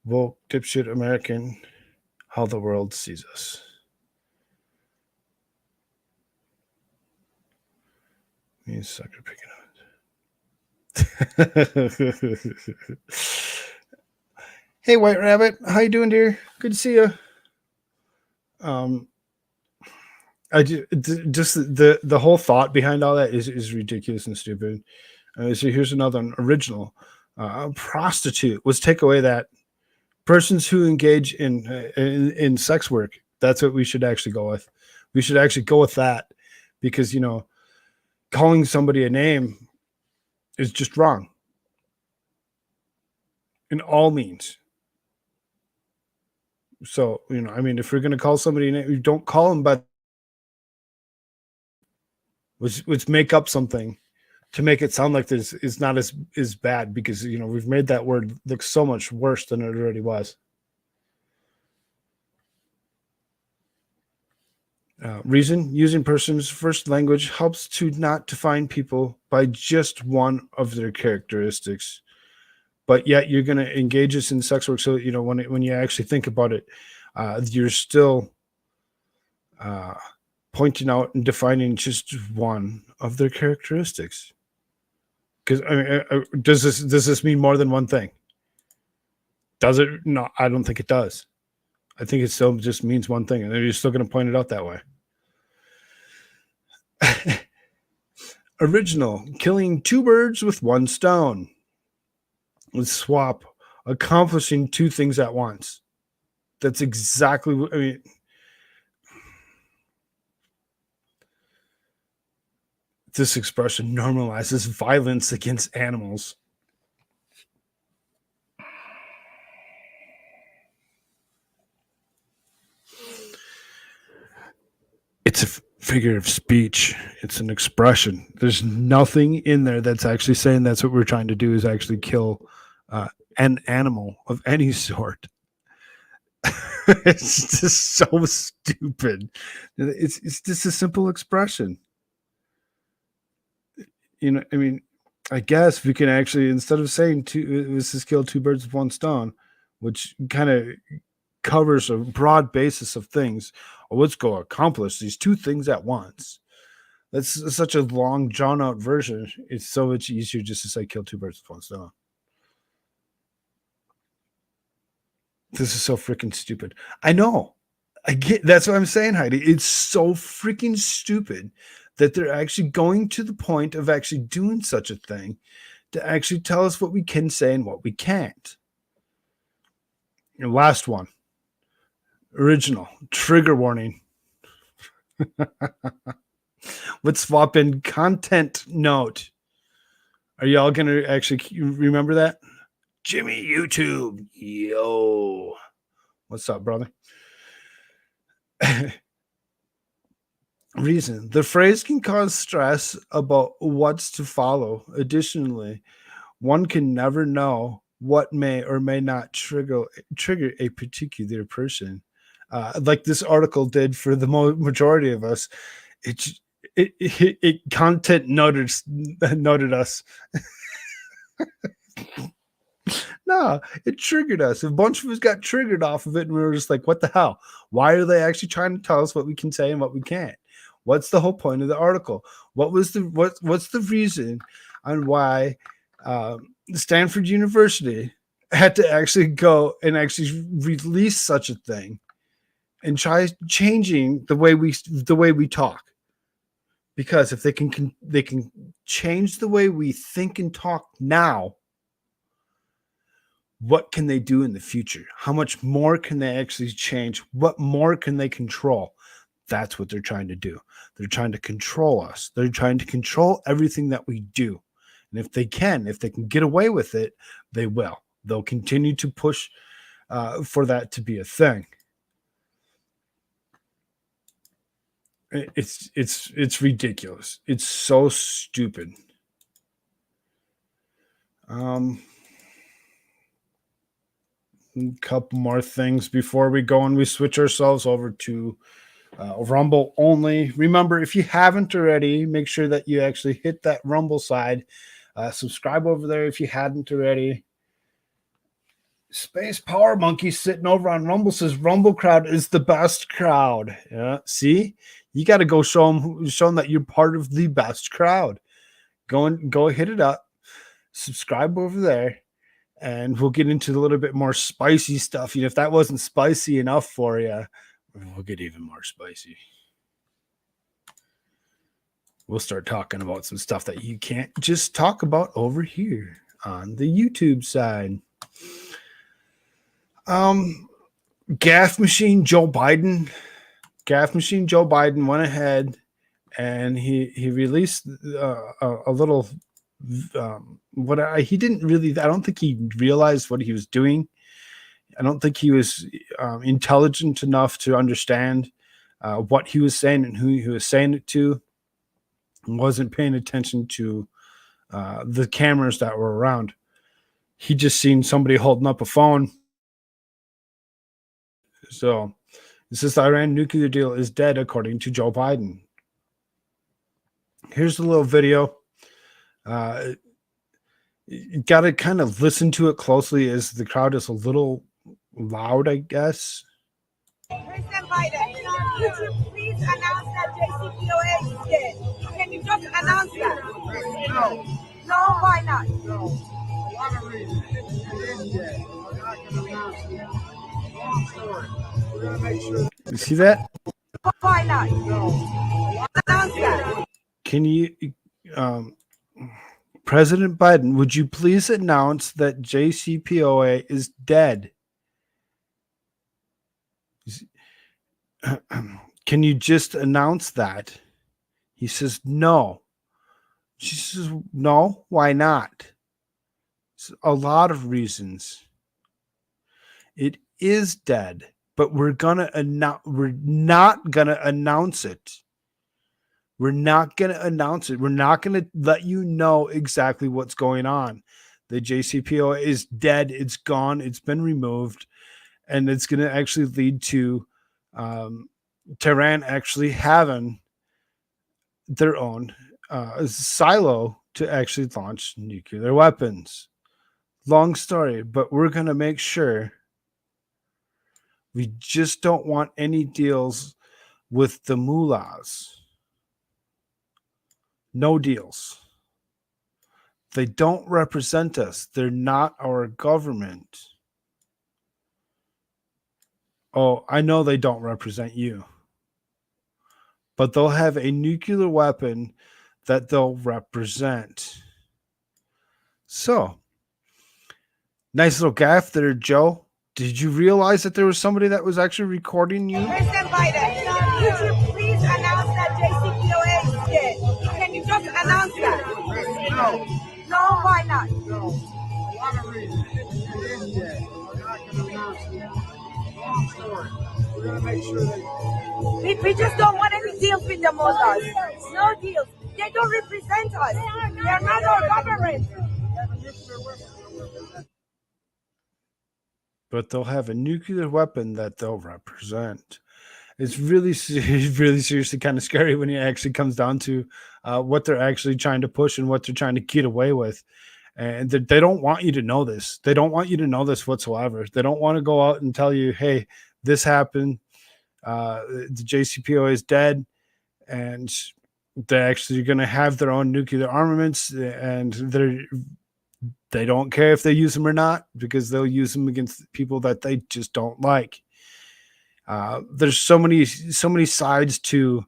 Woke dipshit American, how the world sees us. Me sucker picking on it. Hey, White Rabbit, how you doing, dear? Good to see you. I just the whole thought behind all that is ridiculous and stupid. So here's another one, original. Prostitute. Let's take away that. Persons who engage in sex work. That's what we should actually go with. We should actually go with that because calling somebody a name is just wrong in all means. So, I mean, if we're going to call somebody a name, don't call them, but let's make up something to make it sound like this is not as bad because, we've made that word look so much worse than it already was. Reason, using person's first language helps to not define people by just one of their characteristics, but yet you're going to engage us in sex work. So, when you actually think about it, you're still pointing out and defining just one of their characteristics. Because does this mean more than one thing? Does it? No, I don't think it does. I think it still just means one thing, and you're still going to point it out that way. Original, killing two birds with one stone. Let's swap, accomplishing two things at once. That's exactly what I mean. This expression normalizes violence against animals. It's a figure of speech. It's an expression. There's nothing in there that's actually saying that's what we're trying to do, is actually kill an animal of any sort. It's just so stupid. It's just a simple expression. I mean, I guess we can actually, instead of saying this is kill two birds with one stone, which kind of covers a broad basis of things, or let's go accomplish these two things at once. That's such a long, drawn out version. It's so much easier just to say kill two birds with one stone. This is so freaking stupid. I know. I get, that's what I'm saying, Heidi. It's so freaking stupid that they're actually going to the point of actually doing such a thing to actually tell us what we can say and what we can't. Last one. Original. Trigger warning. Let's swap in content note. Are y'all going to actually remember that? Jimmy YouTube. Yo. What's up, brother? Reason. The phrase can cause stress about what's to follow. Additionally, one can never know what may or may not trigger a particular person. Like this article did for the majority of us. It content noted us. No, it triggered us. A bunch of us got triggered off of it, and we were just like, what the hell? Why are they actually trying to tell us what we can say and what we can't? What's the whole point of the article? What's the reason on why Stanford University had to actually go and actually release such a thing and try changing the way we talk? Because if they can change the way we think and talk now, what can they do in the future? How much more can they actually change? What more can they control? That's what they're trying to do. They're trying to control us. They're trying to control everything that we do. And if they can get away with it, they will. They'll continue to push for that to be a thing. It's ridiculous. It's so stupid. A couple more things before we go and we switch ourselves over to Rumble only. Remember, if you haven't already, make sure that you actually hit that Rumble side. Subscribe over there if you hadn't already. Space Power Monkey sitting over on Rumble says Rumble crowd is the best crowd. Yeah, see, you got to go show them that you're part of the best crowd. Go hit it up. Subscribe over there. And we'll get into a little bit more spicy stuff. If that wasn't spicy enough for you, we'll get even more spicy. We'll start talking about some stuff that you can't just talk about over here on the YouTube side. Gaff Machine Joe Biden went ahead and he released a little he didn't really, I don't think he realized what he was doing. I don't think he was intelligent enough to understand what he was saying and who he was saying it to. Wasn't paying attention to the cameras that were around. He just seen somebody holding up a phone. So It says the Iran nuclear deal is dead, according to Joe Biden. Here's a little video. You got to kind of listen to it closely as the crowd is a little loud, I guess. President Biden, could you please announce that JCPOA is dead? Can you just announce that? No. No, why not? No. A lot of reasons. It is dead. We're not going to announce it. Long story. We're going to make sure. You see that? Why not? No. Announce that. Can you, President Biden, would you please announce that JCPOA is dead? Can you just announce that? He says, no. She says, no, why not? A lot of reasons. It is dead, but we're not gonna announce it. We're not gonna announce it. We're not gonna let you know exactly what's going on. The JCPOA is dead. It's gone. It's been removed, and it's gonna actually lead to Tehran actually having their own silo to actually launch nuclear weapons. Long story, but we're going to make sure. We just don't want any deals with the mullahs. No deals. They don't represent us. They're not our government. Oh, I know they don't represent you. But they'll have a nuclear weapon that they'll represent. So, nice little gaffe there, Joe. Did you realize that there was somebody that was actually recording you? President Biden, could you please announce that JCPOA is dead? Can you just announce that? No. No, why not? No. A lot of reasons. It is dead. We're not going to announce it. Long story. We're going to make sure that. We just don't want any deals with the mullahs. No deals. They don't represent us. They are not our government. But they'll have a nuclear weapon that they'll represent. It's really, really seriously kind of scary when it actually comes down to what they're actually trying to push and what they're trying to get away with. And they don't want you to know this. They don't want you to know this whatsoever. They don't want to go out and tell you, hey, this happened. The JCPOA is dead. And they're actually going to have their own nuclear armaments. And they don't care if they use them or not, because they'll use them against people that they just don't like. There's so many sides to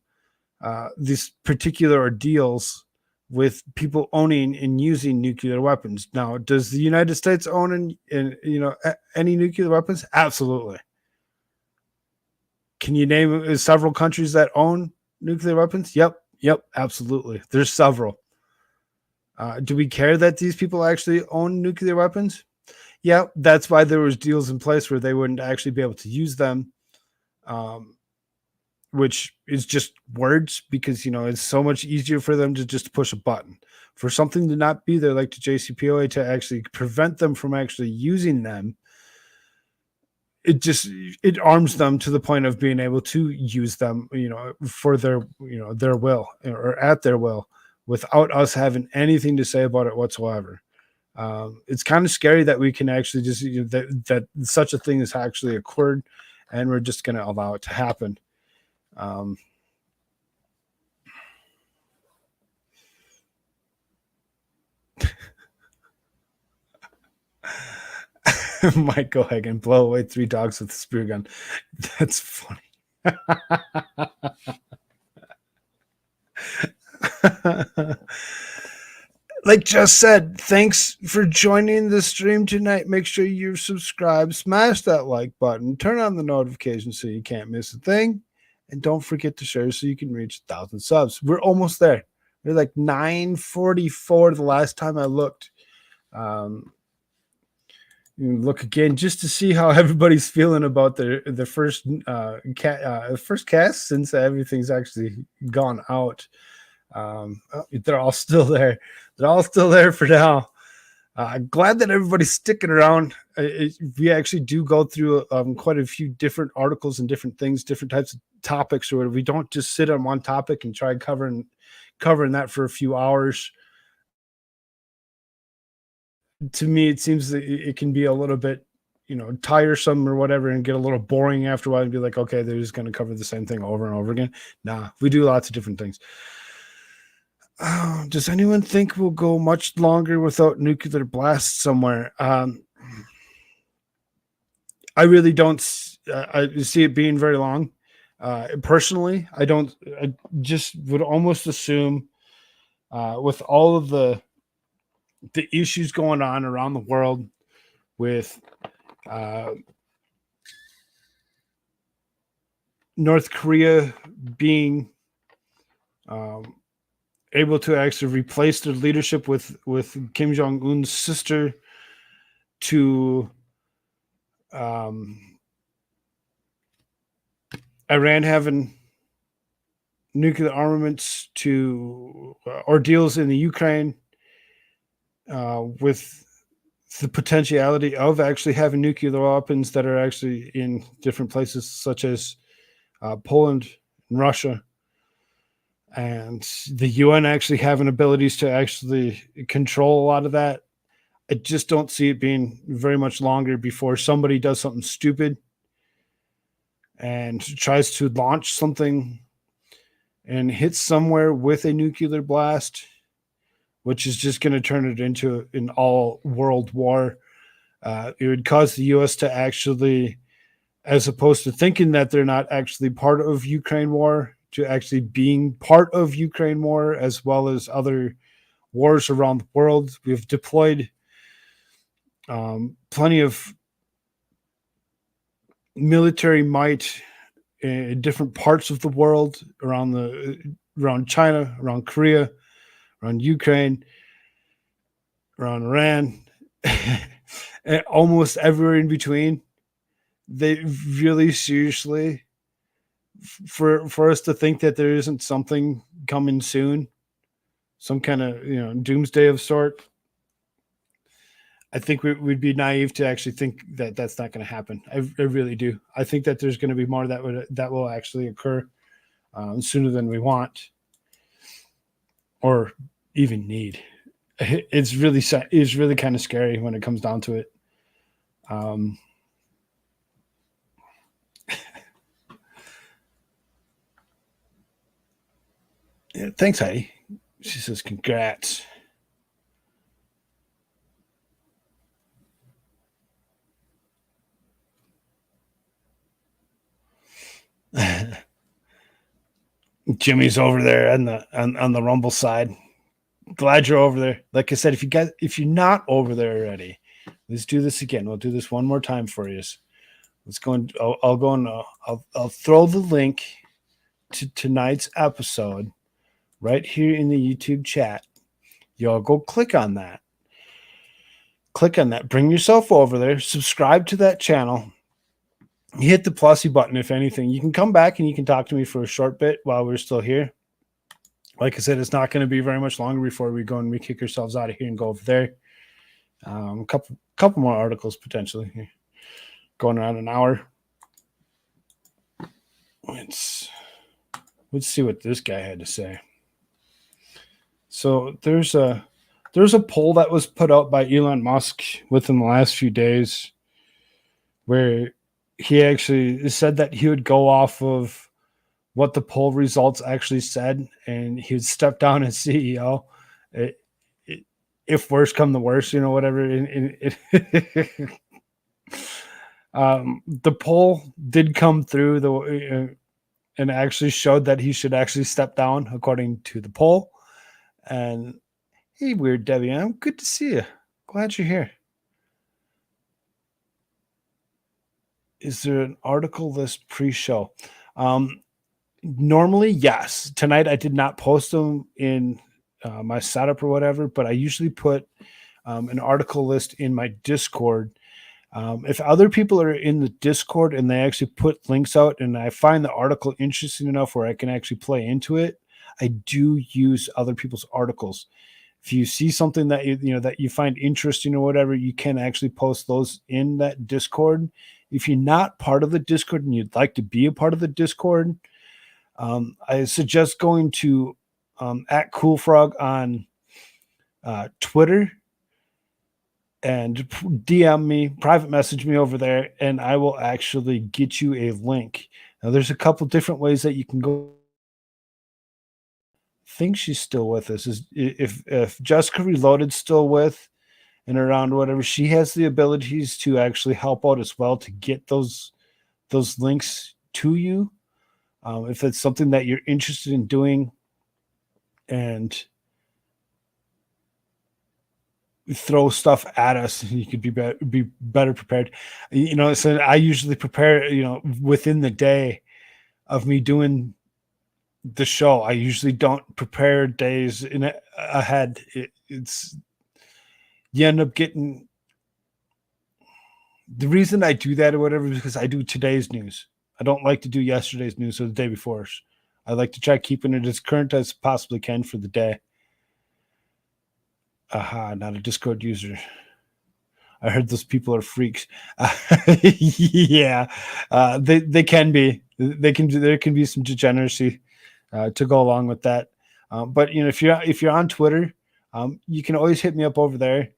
these particular ordeals with people owning and using nuclear weapons. Now, does the United States own any nuclear weapons? Absolutely. Can you name several countries that own nuclear weapons? Yep, absolutely. There's several. Do we care that these people actually own nuclear weapons? Yeah, that's why there was deals in place where they wouldn't actually be able to use them, which is just words, because, it's so much easier for them to just push a button. For something to not be there, like the JCPOA, to actually prevent them from actually using them, it arms them to the point of being able to use them, for their will, or at their will, without us having anything to say about it whatsoever. It's kind of scary that we can actually just that such a thing has actually occurred, and we're just going to allow it to happen. Might go ahead and blow away 3 dogs with a spear gun. That's funny. Like just said, thanks for joining the stream tonight. Make sure you subscribe, smash that like button, turn on the notifications so you can't miss a thing, and don't forget to share so you can reach 1,000 subs. We're almost there. We're like 944 the last time I looked. Look again just to see how everybody's feeling about the first first cast since everything's actually gone out. They're all still there. They're all still there for now. Glad that everybody's sticking around. We actually do go through quite a few different articles and different things, different types of topics, or we don't just sit on one topic and try covering that for a few hours. To me, it seems that it can be a little bit, tiresome or whatever, and get a little boring after a while, and be like, okay, they're just going to cover the same thing over and over again. Nah, we do lots of different things. Does anyone think we'll go much longer without nuclear blasts somewhere? I really don't. I see it being very long. Personally, I don't. I just would almost assume, with all of the issues going on around the world, with North Korea being able to actually replace their leadership with Kim Jong-un's sister, to Iran having nuclear armaments, to ordeals in the Ukraine, with the potentiality of actually having nuclear weapons that are actually in different places, such as Poland and Russia, and the UN actually having abilities to actually control a lot of that. I just don't see it being very much longer before somebody does something stupid and tries to launch something and hits somewhere with a nuclear blast, which is just going to turn it into an all world war. It would cause the US to actually, as opposed to thinking that they're not actually part of Ukraine war, to actually being part of Ukraine war, as well as other wars around the world. We've deployed plenty of military might in different parts of the world, around China, around Korea, around Ukraine, around Iran, and almost everywhere in between. They really seriously, for us to think that there isn't something coming soon, some kind of doomsday of sort. I think we'd be naive to actually think that that's not going to happen. I really do. I think that there's going to be more that will actually occur sooner than we want or even need. It's really kind of scary when it comes down to it. Yeah, thanks, Heidi. She says, congrats. Jimmy's over there on the Rumble side. Glad you're over there. Like I said, if you're not over there already, let's do this again. We'll do this one more time for you. Let's go. I'll go and I'll throw the link to tonight's episode right here in the YouTube chat. Y'all go click on that. Click on that. Bring yourself over there. Subscribe to that channel. Hit the plusy button, if anything. You can come back and you can talk to me for a short bit while we're still here. Like I said, it's not going to be very much longer before we go and we kick ourselves out of here and go over there. A couple more articles potentially here. Going around an hour. Let's see what this guy had to say. So there's a poll that was put out by Elon Musk within the last few days, where he actually said that he would go off of what the poll results actually said, and he would step down as CEO if worse come the worst, whatever. The poll did come through and actually showed that he should actually step down according to the poll. And hey, Weird Debbie, I'm good to see you. Glad you're here. Is there an article list pre-show? Normally, yes. Tonight, I did not post them in my setup or whatever, but I usually put an article list in my Discord. If other people are in the Discord and they actually put links out and I find the article interesting enough where I can actually play into it, I do use other people's articles. If you see something that that you find interesting or whatever, you can actually post those in that Discord. If you're not part of the Discord and you'd like to be a part of the Discord, I suggest going to at Koolfrogg on Twitter and DM me, private message me over there, and I will actually get you a link. Now, there's a couple different ways that you can go. I think she's still with us. Is if Jessica Reloaded's still with and around, whatever, she has the abilities to actually help out as well to get those links to you. If it's something that you're interested in doing, and throw stuff at us, you could be better prepared. So I usually prepare, within the day of me doing the show. I usually don't prepare days ahead. It's you end up getting. The reason I do that or whatever is because I do today's news. I don't like to do yesterday's news or the day before's. I like to try keeping it as current as possibly can for the day. Aha, not a Discord user. I heard those people are freaks. Yeah, they can be. There can be some degeneracy to go along with that. But if you're on Twitter, you can always hit me up over there.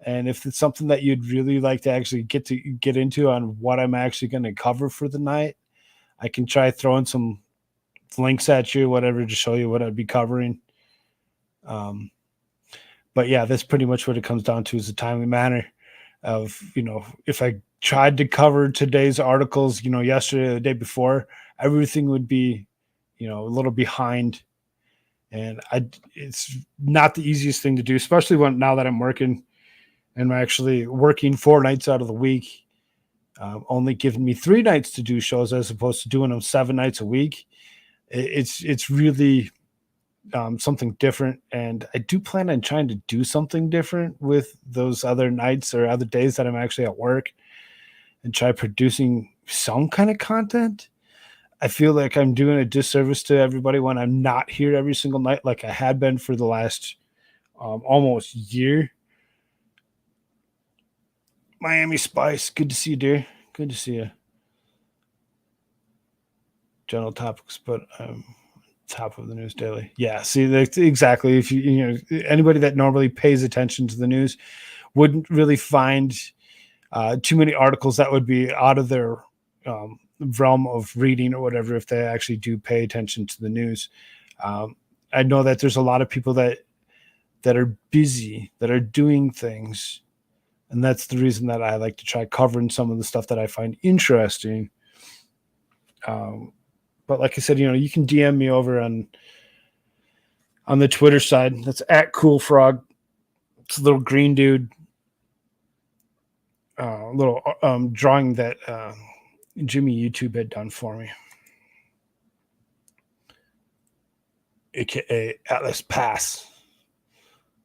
And if it's something that you'd really like to actually get into on what I'm actually going to cover for the night, I can try throwing some links at you, whatever, to show you what I'd be covering. But yeah, that's pretty much what it comes down to, is a timely manner of, if I tried to cover today's articles, yesterday or the day before, everything would be, a little behind. And it's not the easiest thing to do, especially now that I'm working, and I'm actually working 4 nights out of the week, only giving me 3 nights to do shows as opposed to doing them 7 nights a week. It's really something different, and I do plan on trying to do something different with those other nights or other days that I'm actually at work, and try producing some kind of content. I feel like I'm doing a disservice to everybody when I'm not here every single night, like I had been for the last almost year. Miami Spice, good to see you, dear. Good to see you. General topics, but top of the news daily. Yeah, see, that's exactly. If anybody that normally pays attention to the news wouldn't really find too many articles that would be out of their realm of reading or whatever if they actually do pay attention to the news. I know that there's a lot of people that are busy, that are doing things, and that's the reason that I like to try covering some of the stuff that I find interesting. But like I said, you can DM me over on the Twitter side. That's at Koolfrogg. It's a little green dude, little drawing that Jimmy YouTube had done for me, aka Atlas Pass,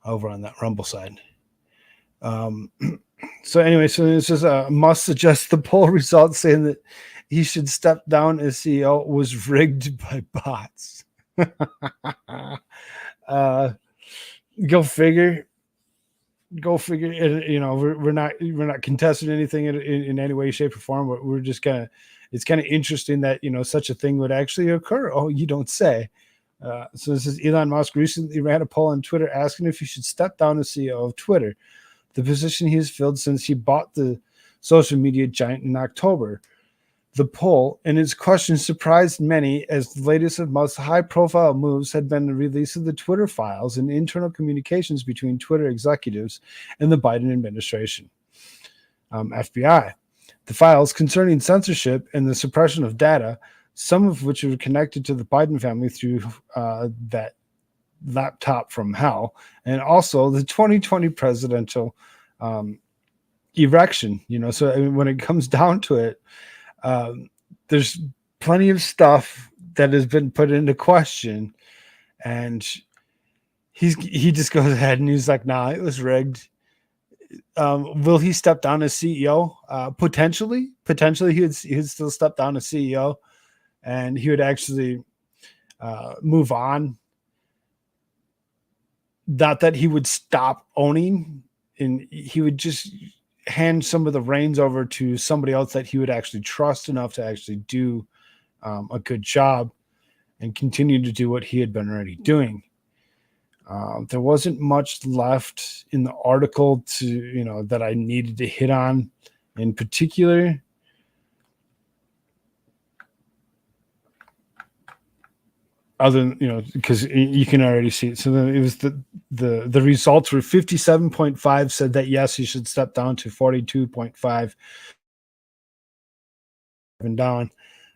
over on that Rumble side. So anyway, so it says must suggest the poll results saying that he should step down as CEO was rigged by bots. Go figure. We're not contesting anything in any way, shape, or form. But we're just it's kind of interesting that such a thing would actually occur. Oh, you don't say. So this is Elon Musk recently ran a poll on Twitter asking if he should step down as CEO of Twitter, the position he has filled since he bought the social media giant in October. The poll and its question surprised many, as the latest and most high-profile moves had been the release of the Twitter files and internal communications between Twitter executives and the Biden administration. FBI. The files concerning censorship and the suppression of data, some of which are connected to the Biden family through that laptop from hell, and also the 2020 presidential election. So when it comes down to it, there's plenty of stuff that has been put into question, and he just goes ahead and he's like, nah, it was rigged. Will he step down as CEO? Potentially he'd still step down as CEO, and he would actually move on not that he would stop owning, and he would just hand some of the reins over to somebody else that he would actually trust enough to actually do a good job and continue to do what he had been already doing. There wasn't much left in the article that I needed to hit on in particular. Other than, because you can already see it. So it was the results were 57.5 said that yes, he should step down to 42.5 and down.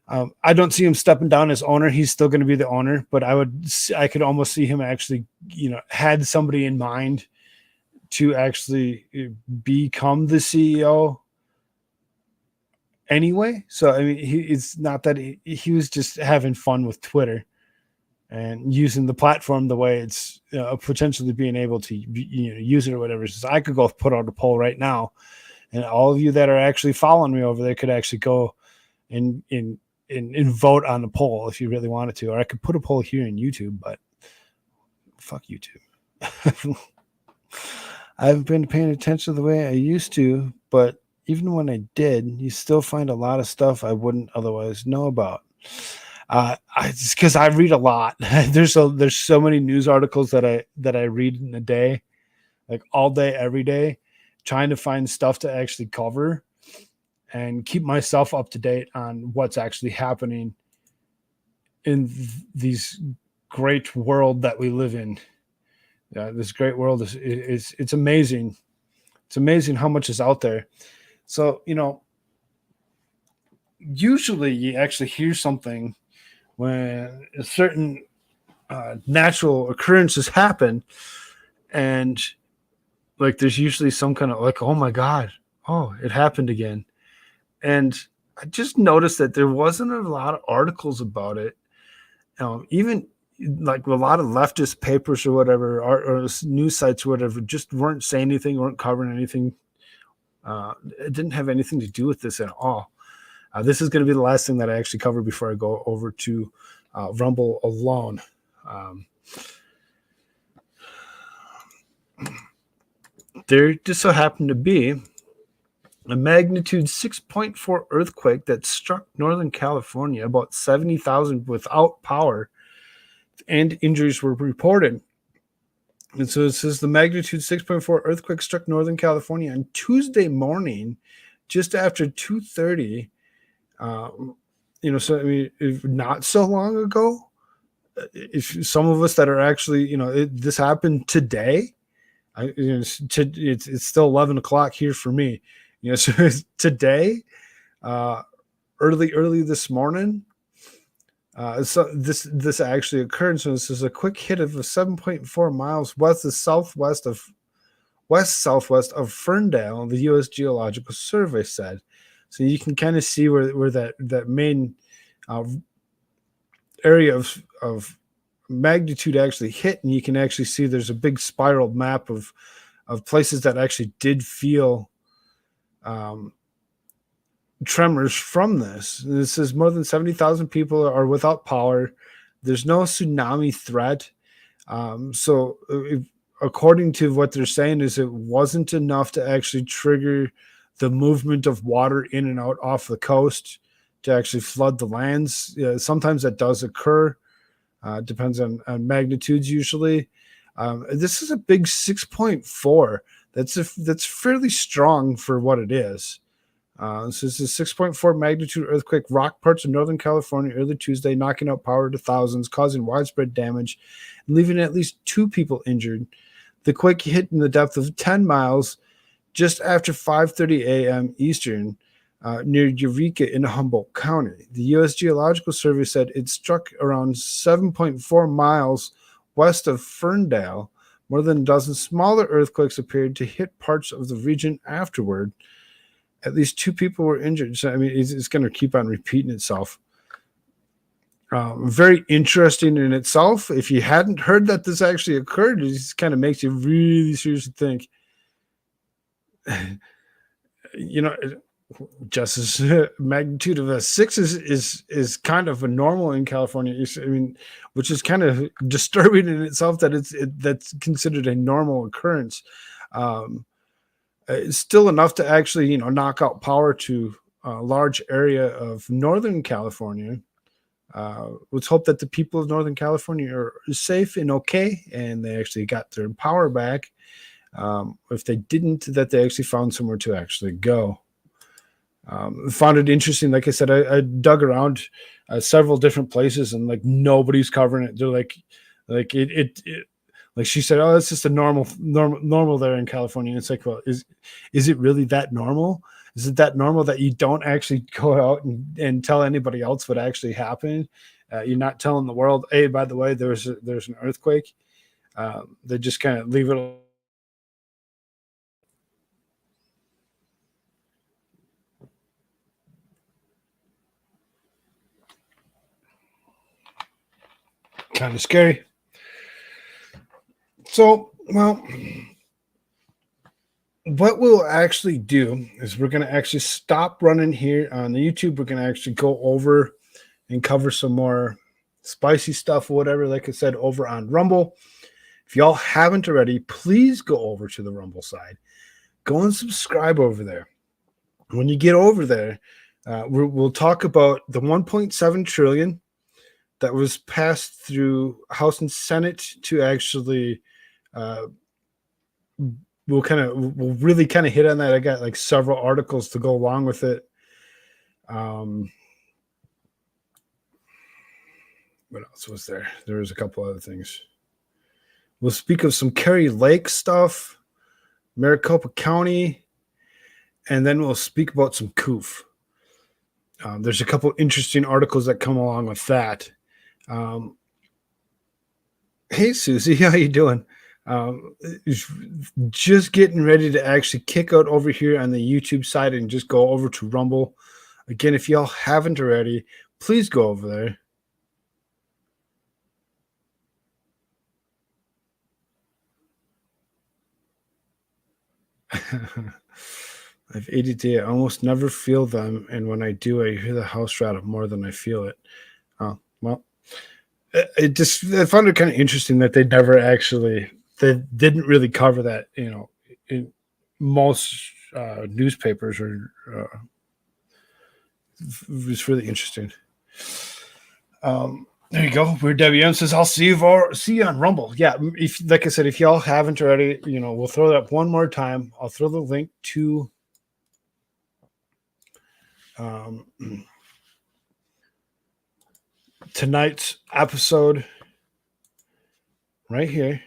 I don't see him stepping down as owner. He's still going to be the owner, but I could almost see him actually, had somebody in mind to actually become the CEO anyway. So, I mean, it's not that he was just having fun with Twitter and using the platform the way it's potentially being able to use it or whatever. So I could go put out a poll right now, and all of you that are actually following me over there could actually go and vote on the poll if you really wanted to. Or I could put a poll here in YouTube, but fuck YouTube. I haven't been paying attention the way I used to, but even when I did, you still find a lot of stuff I wouldn't otherwise know about. It's because I read a lot. There's so many news articles that I read in a day, like all day, every day, trying to find stuff to actually cover and keep myself up to date on what's actually happening in these great world that we live in. This great world is it's amazing. It's amazing how much is out there. So, usually you actually hear something when a certain natural occurrences happen, and like there's usually some kind of like, oh my God, oh, it happened again. And I just noticed that there wasn't a lot of articles about it. Even like a lot of leftist papers or whatever, or news sites or whatever, just weren't saying anything, weren't covering anything. It didn't have anything to do with this at all. This is going to be the last thing that I actually cover before I go over to Rumble alone. There just so happened to be a magnitude 6.4 earthquake that struck Northern California, about 70,000 without power, and injuries were reported. And so it says the magnitude 6.4 earthquake struck Northern California on Tuesday morning, just after 2:30. So I mean, if not so long ago, if some of us that are actually, this happened today. It's still 11 o'clock here for me. So today, early this morning. So this actually occurred. So this is a quick hit of 7.4 miles west southwest of Ferndale, the U.S. Geological Survey said. So you can kind of see where that main area of magnitude actually hit, and you can actually see there's a big spiral map of places that actually did feel tremors from this. This says more than 70,000 people are without power. There's no tsunami threat. According to what they're saying, is it wasn't enough to actually trigger the movement of water in and out off the coast to actually flood the lands. Sometimes that does occur. Depends on magnitudes usually. This is a big 6.4. That's fairly strong for what it is. This is a 6.4 magnitude earthquake rocked parts of Northern California early Tuesday, knocking out power to thousands, causing widespread damage, and leaving at least 2 people injured. The quake hit in the depth of 10 miles just after 5:30 a.m. Eastern, near Eureka in Humboldt County. The U.S. Geological Survey said it struck around 7.4 miles west of Ferndale. More than a dozen smaller earthquakes appeared to hit parts of the region afterward. At least 2 people were injured. So, I mean, it's going to keep on repeating itself. Very interesting in itself. If you hadn't heard that this actually occurred, it just kind of makes you really seriously think, just magnitude of a 6 is kind of a normal in California. I mean, which is kind of disturbing in itself that that's considered a normal occurrence. It's still enough to actually, knock out power to a large area of Northern California. Let's hope that the people of Northern California are safe and okay, and they actually got their power back. If they didn't, that they actually found somewhere to actually go. Found it interesting. Like I said, I dug around several different places, and like nobody's covering it. They're like like she said, oh, it's just a normal there in California. And it's like, well, is it really that normal? Is it that normal that you don't actually go out and tell anybody else what actually happened? You're not telling the world, hey, by the way, there's an earthquake. They just kind of leave it. Kind of scary. So, well, what we'll actually do is we're going to actually stop running here on the YouTube. We're going to actually go over and cover some more spicy stuff or whatever, like I said, over on Rumble. If y'all haven't already, please go over to the Rumble side. Go and subscribe over there. When you get over there, we'll talk about the 1.7 trillion that was passed through House and Senate to actually we'll really kind of hit on that. I got like several articles to go along with it. What else was there? There was a couple other things. We'll speak of some Kerry Lake stuff, Maricopa County, and then we'll speak about some Koof. There's a couple interesting articles that come along with that. Hey, Susie, how you doing? Just getting ready to actually kick out over here on the YouTube side and just go over to Rumble. Again, if y'all haven't already, please go over there. I have ADD. I almost never feel them, and when I do, I hear the house rattle more than I feel it. Oh, well, I found it kind of interesting that they didn't really cover that, in most newspapers, or it was really interesting. There you go. Weird WM says, I'll see you on Rumble. Yeah, like I said, if y'all haven't already, we'll throw that up one more time. I'll throw the link to tonight's episode right here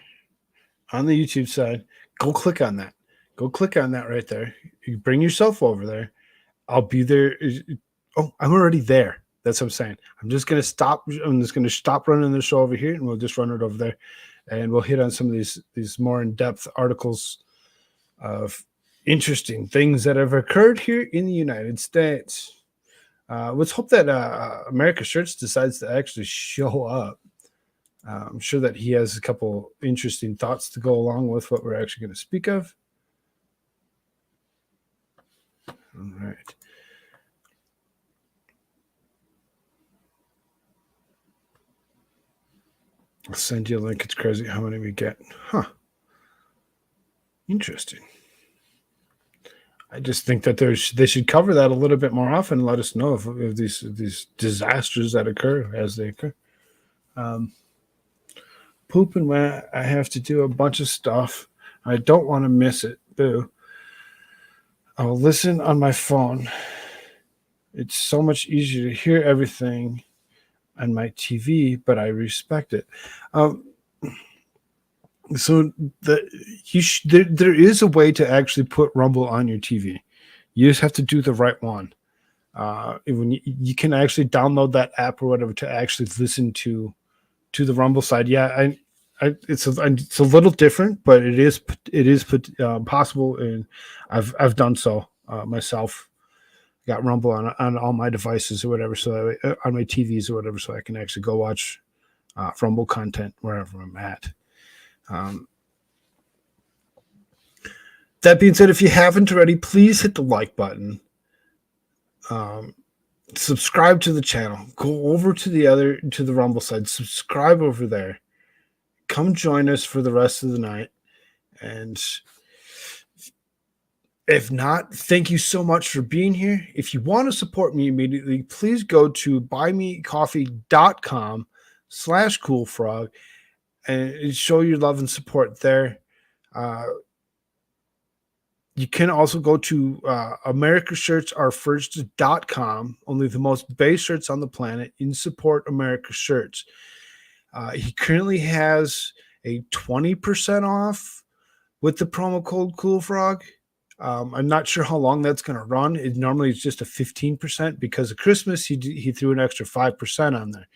on the YouTube side. Go click on that. Go click on that right there. You bring yourself over there. I'll be there. Oh, I'm already there. That's what I'm saying. I'm just going to stop. I'm just going to stop running the show over here, and we'll just run it over there. And we'll hit on some of these more in-depth articles of interesting things that have occurred here in the United States. Let's hope that America Shirts decides to actually show up. I'm sure that he has a couple interesting thoughts to go along with what we're actually going to speak of. All right. I'll send you a link. It's crazy how many we get. Huh. Interesting. I just think that they should cover that a little bit more often and let us know if these disasters that occur as they occur. Pooping when I have to do a bunch of stuff. I don't want to miss it. Boo. I'll listen on my phone. It's so much easier to hear everything on my TV, but I respect it. So there is a way to actually put Rumble on your TV. You just have to do the right one. When you can actually download that app or whatever to actually listen to the Rumble side. Yeah, it's a little different, but it is possible, and I've done so myself. Got Rumble on all my devices or whatever, so on my TVs or whatever, so I can actually go watch Rumble content wherever I'm at. That being said, if you haven't already, please hit the like button. Subscribe to the channel. Go over to the Rumble side. Subscribe over there. Come join us for the rest of the night. And if not, thank you so much for being here. If you want to support me immediately, please go to buymecoffee.com/Koolfrogg and show your love and support there. You can also go to AmericaShirtsAreFirst.com, only the most base shirts on the planet, in support America Shirts. He currently has a 20% off with the promo code Koolfrogg. I'm not sure how long that's going to run. It normally is just a 15%. Because of Christmas, he threw an extra 5% on there.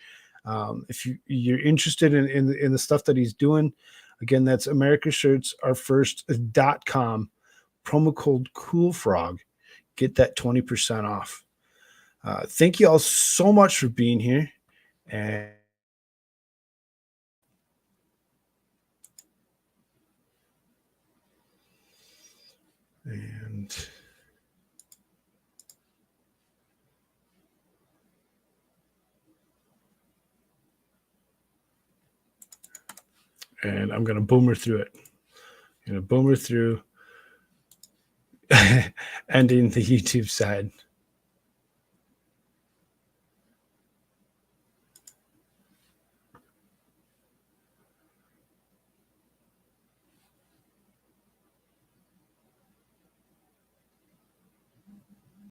If you're interested in the stuff that he's doing, again, that's AmericaShirtsAreFirst.com. Promo code Koolfrogg. Get that 20% off. Thank you all so much for being here. And I'm going to boomer through it. I'm going to boomer through ending the YouTube side.